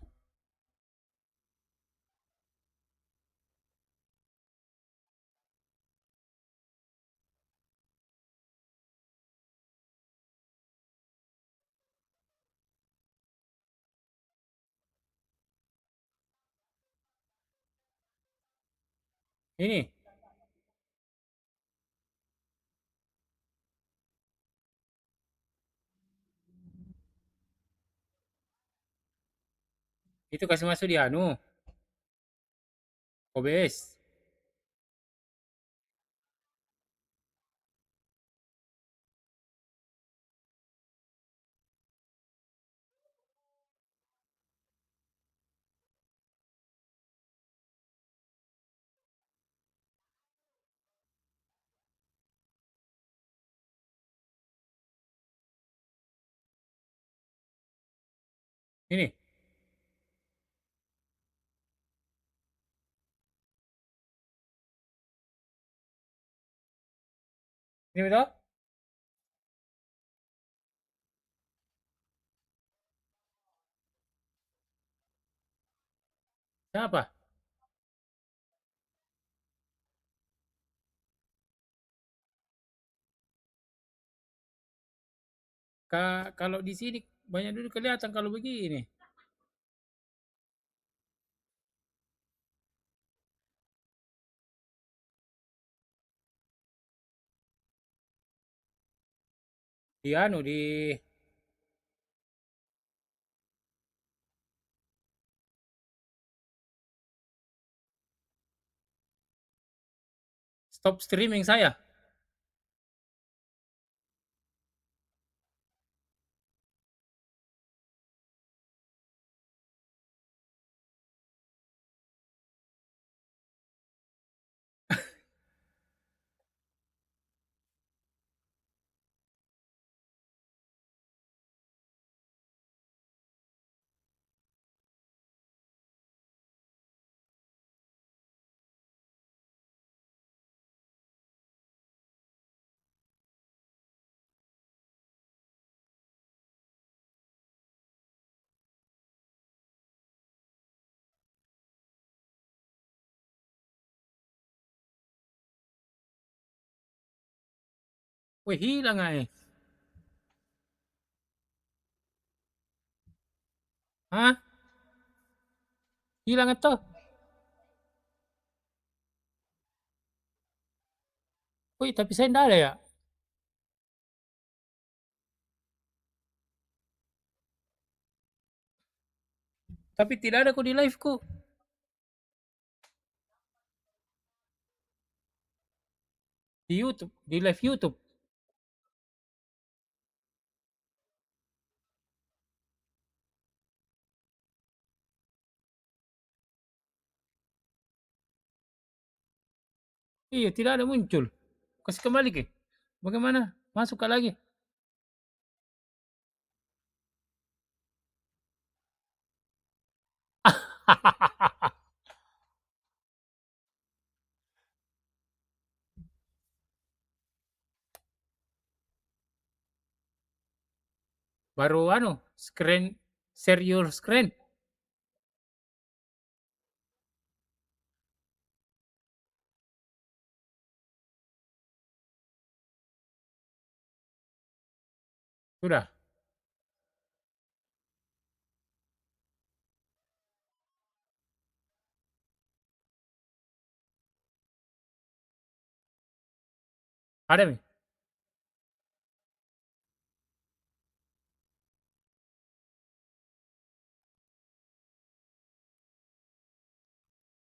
Ini, itu kasih masuk di anu, OBS. Ini, ini betul? Siapa? Kalau di sini banyak dulu kelihatan kalau begini. Di anu, di stop streaming saya. Wih, hilang ah eh. Hah? Hilang atau? Wih, tapi saya enggak ada ya. Tapi tidak ada kok di live ku. Di YouTube, di live YouTube. Iya, tidak ada muncul. Kasih kembali ke. Bagaimana? Masuk ke lagi. Baru anu, screen share your screen. Sudah. Ada nih.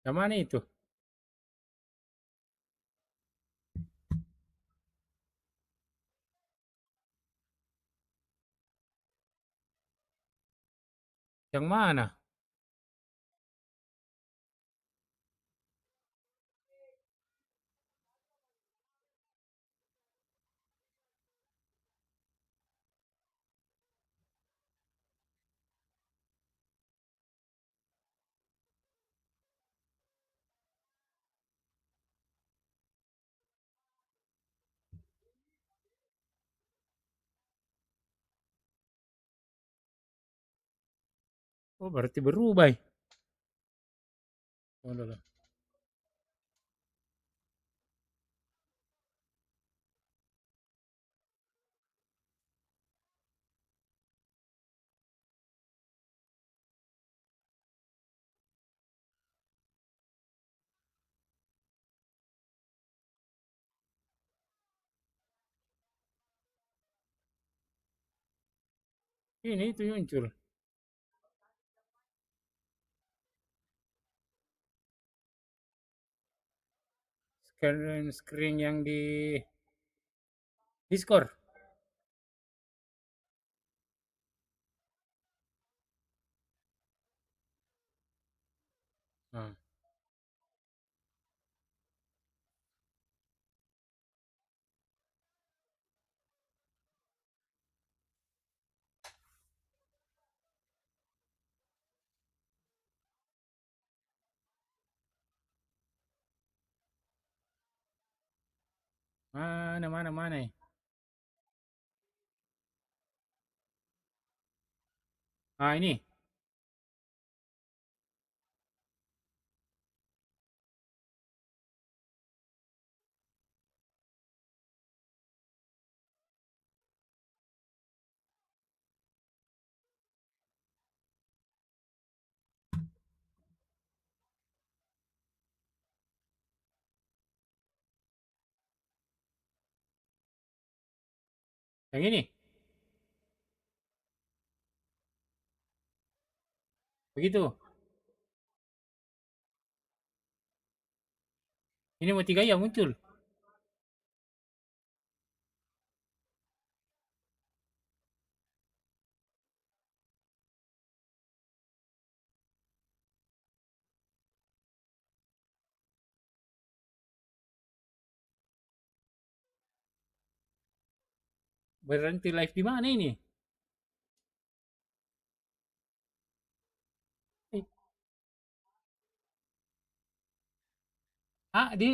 Yang mana itu? Yang mana? Oh, berarti berubah. Tunggu dulu. Ini itu muncul. Screen yang di Discord. Nah, mana mana mana ya? Ah, ini. Yang ini. Begitu. Ini mau tiga ya muncul. Berhenti live di mana ini? Eh, di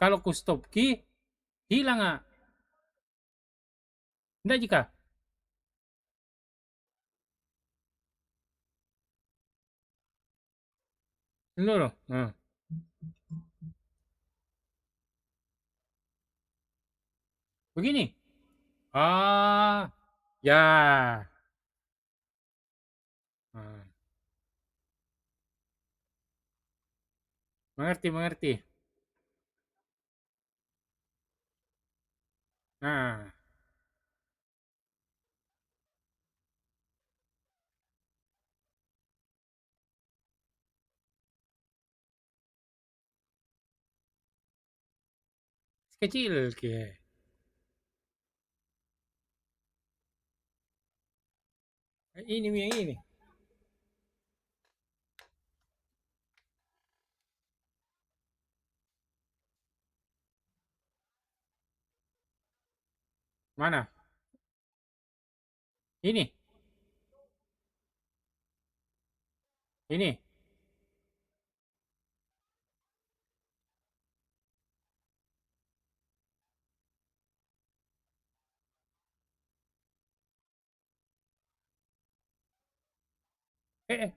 kalau ku stop key hilang ah. Enggak jika. Dulu. Nah, begini. Ah, ya. Ah, mengerti, mengerti. Nah, kecil ke. Ini yang ini. Mana? Ini. Ini. Eh,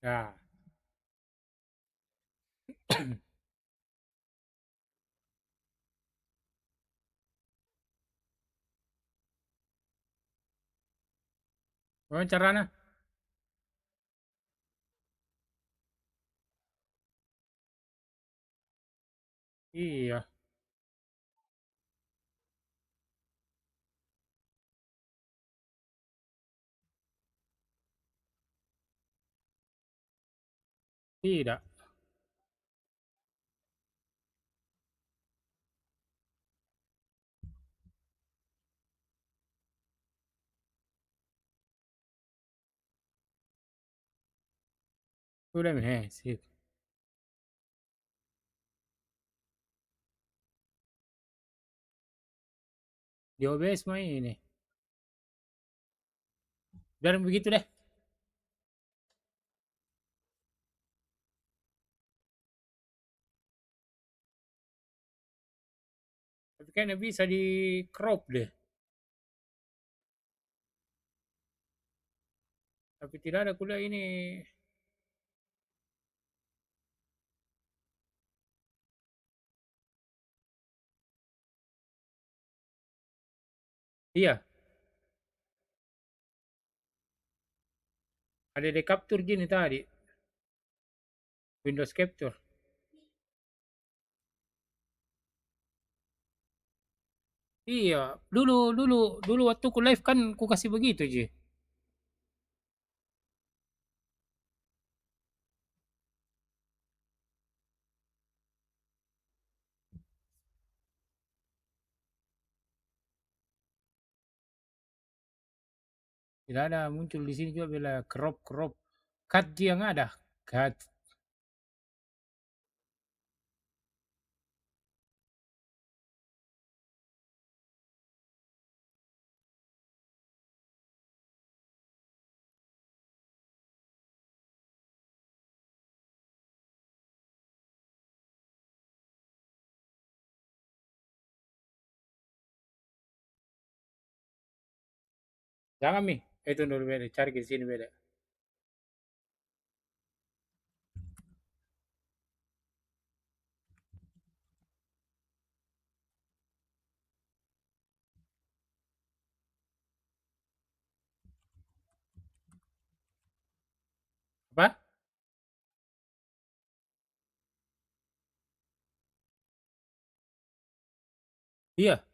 ya. Wawancaranya? Iya, tidak. Sudah mi, sip. Di OBS mah ini. Biar begitu deh. Tapi kayaknya bisa di crop deh. Tapi tidak ada kuliah ini. Iya, ada di capture gini tadi. Windows Capture. Iya, dulu dulu dulu waktu ku live kan ku kasih begitu Ji. Tidak ada muncul di sini juga bila crop crop. Cut Ji yang ada. Cut. Jangan mi. Itu dulu beda. Cari ke sini beda. Apa? Iya.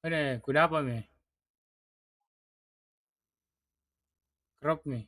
Ini kuda apa mi? Crop mi.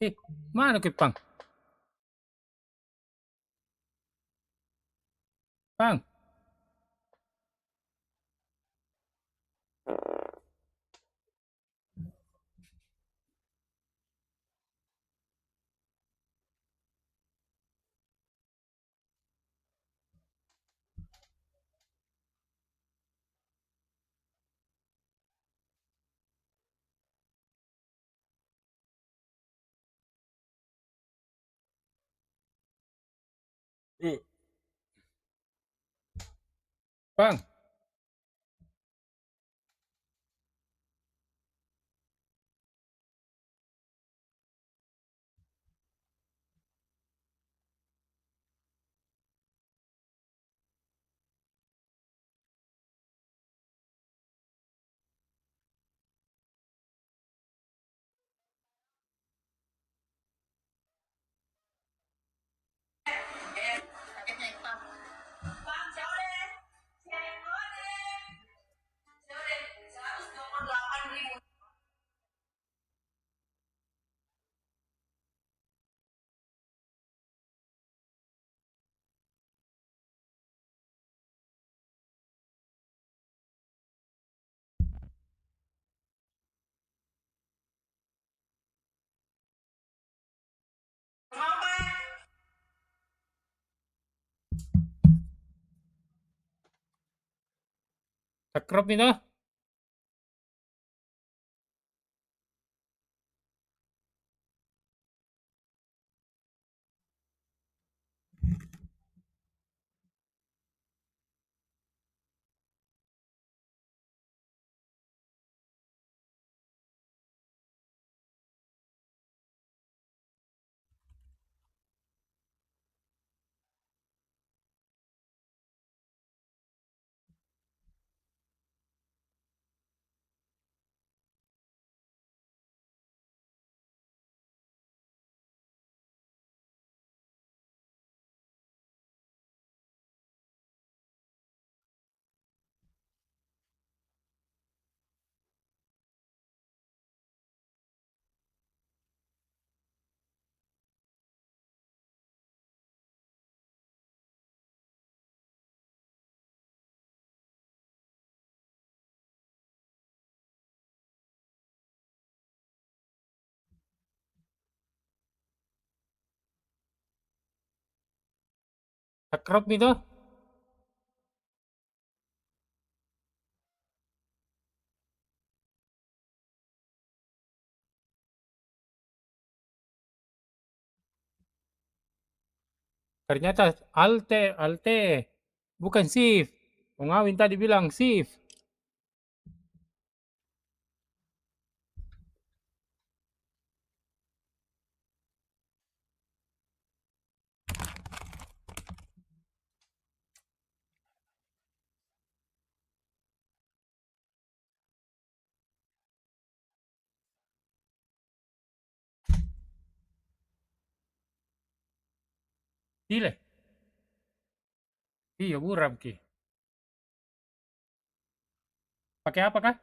Eh, mana ke Pang? Pang, Pang, takrop itu. Takrop itu. Ternyata Alte, Alte. Bukan Sif. Mengawin tadi bilang Sif. Dile. Iya, buram ki. Pakai apa kah?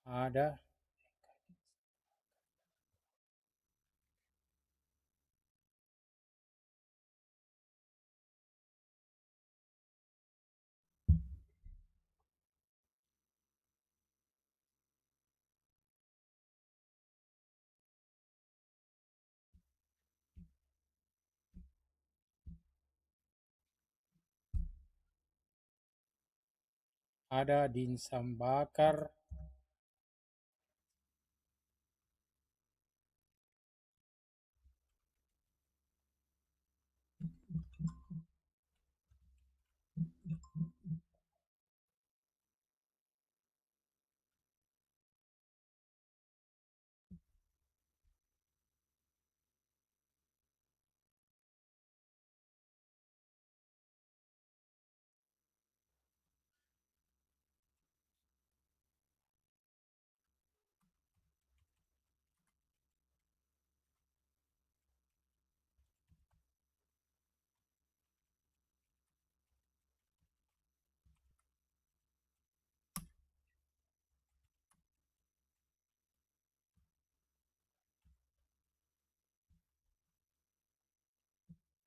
Ada. Ada dimsum bakar.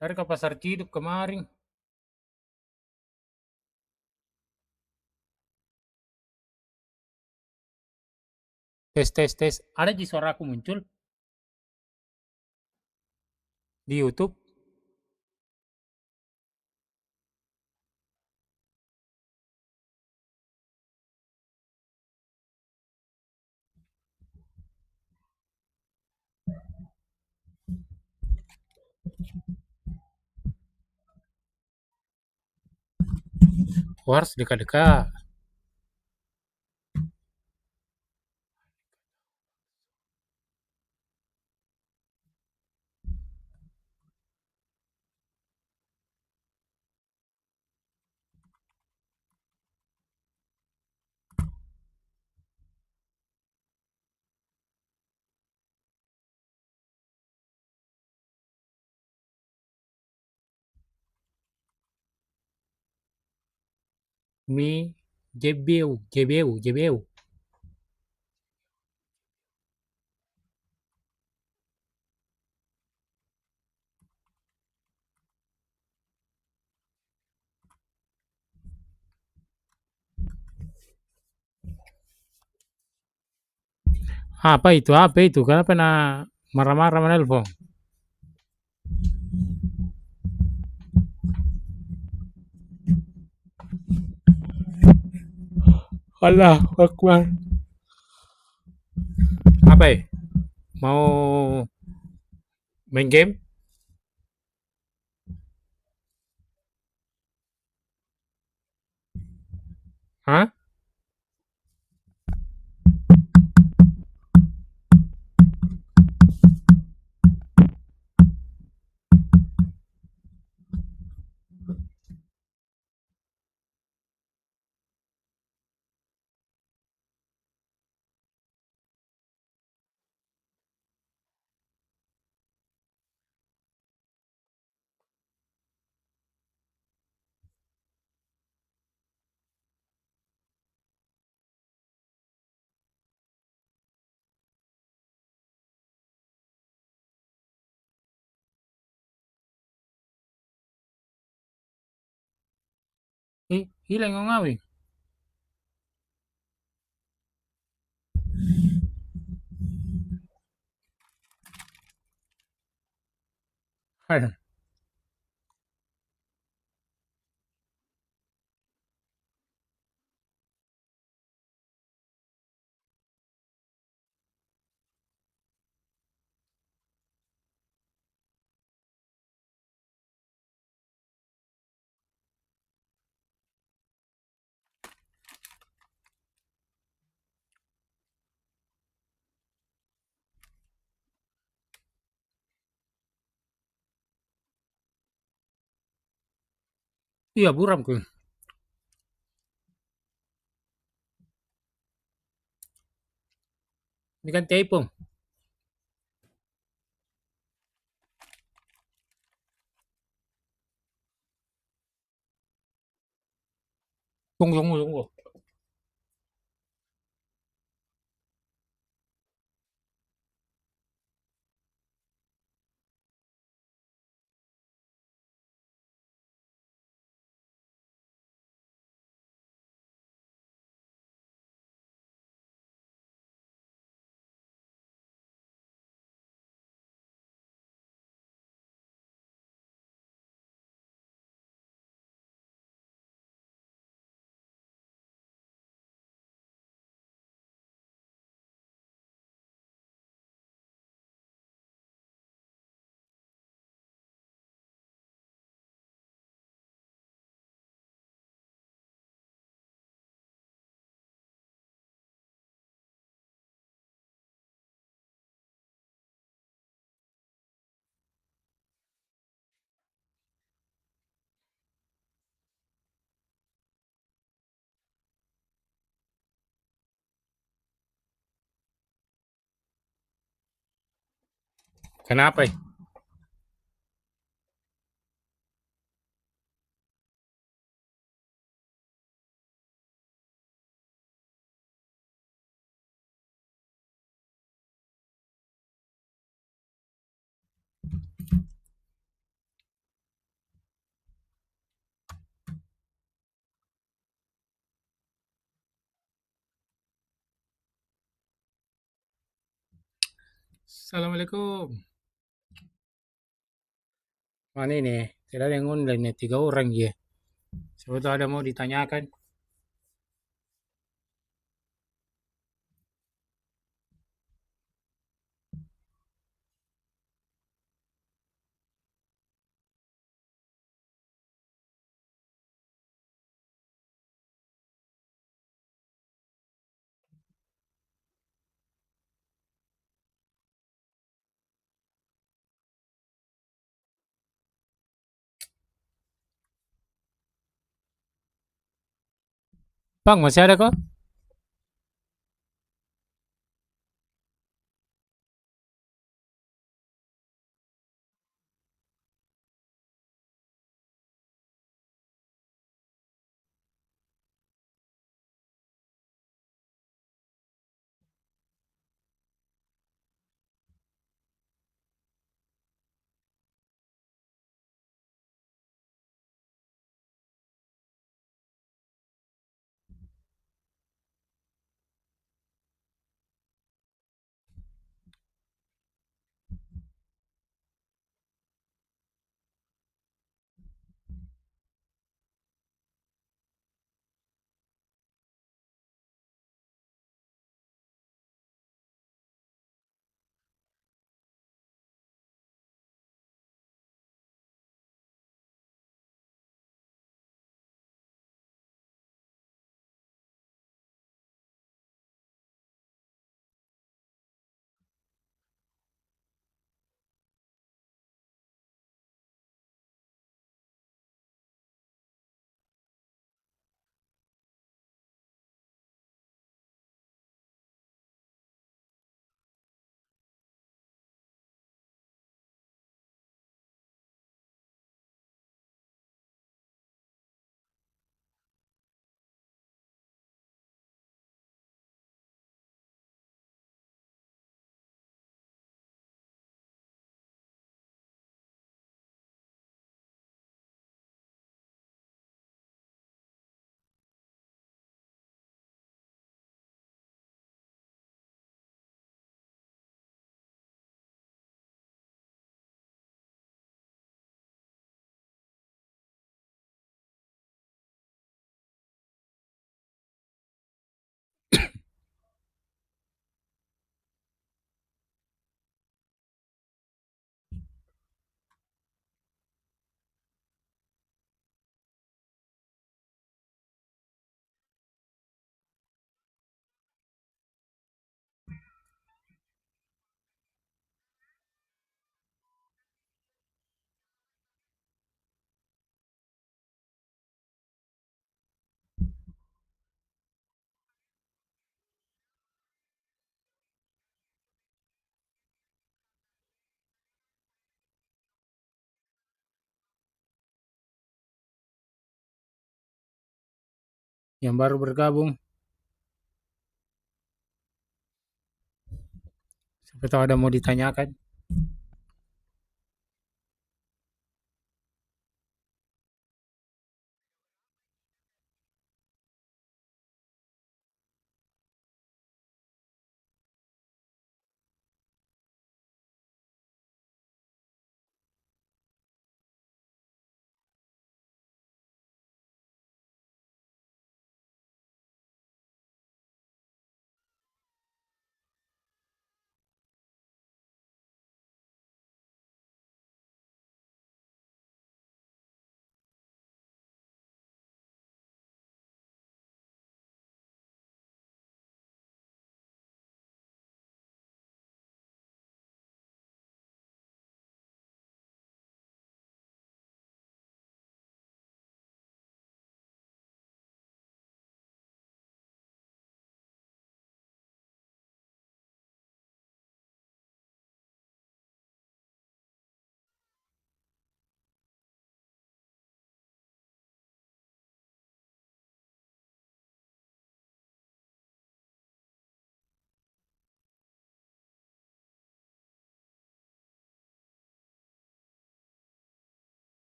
Dari ke pasar Ciduk kemarin. Tes tes tes. Ada di suara aku muncul di YouTube. Harus dekat-dekat. Mi jebeu, jebeu, jebeu. Apa itu? Apa itu? Kenapa nak marah-marah menelpon? Allah Akbar. Apa ya? Mau main game? Hah? Hilang yang ngawi. Aduh. Iya, buram ku. Ini kan telepon. Tunggu, tunggu, tunggu. Kenapa? Assalamualaikum. Mana ini? Tidak ada yang online nih, 3 orang ya. Siapa tahu ada mau ditanyakan. Bang, masih ada kok? Yang baru bergabung. Siapa tahu ada mau ditanyakan.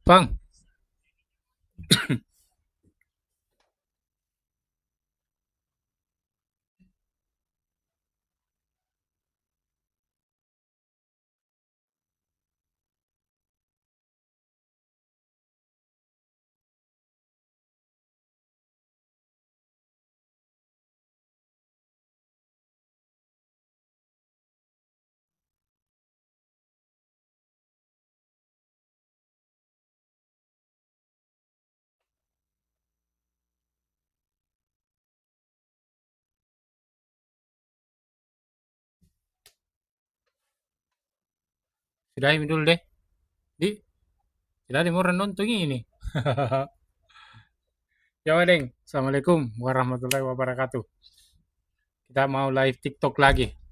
Bang, sudahin dulu deh. Di, sudah ada orang nonton ini. Ya, Deng. Assalamualaikum warahmatullahi wabarakatuh. Kita mau live TikTok lagi.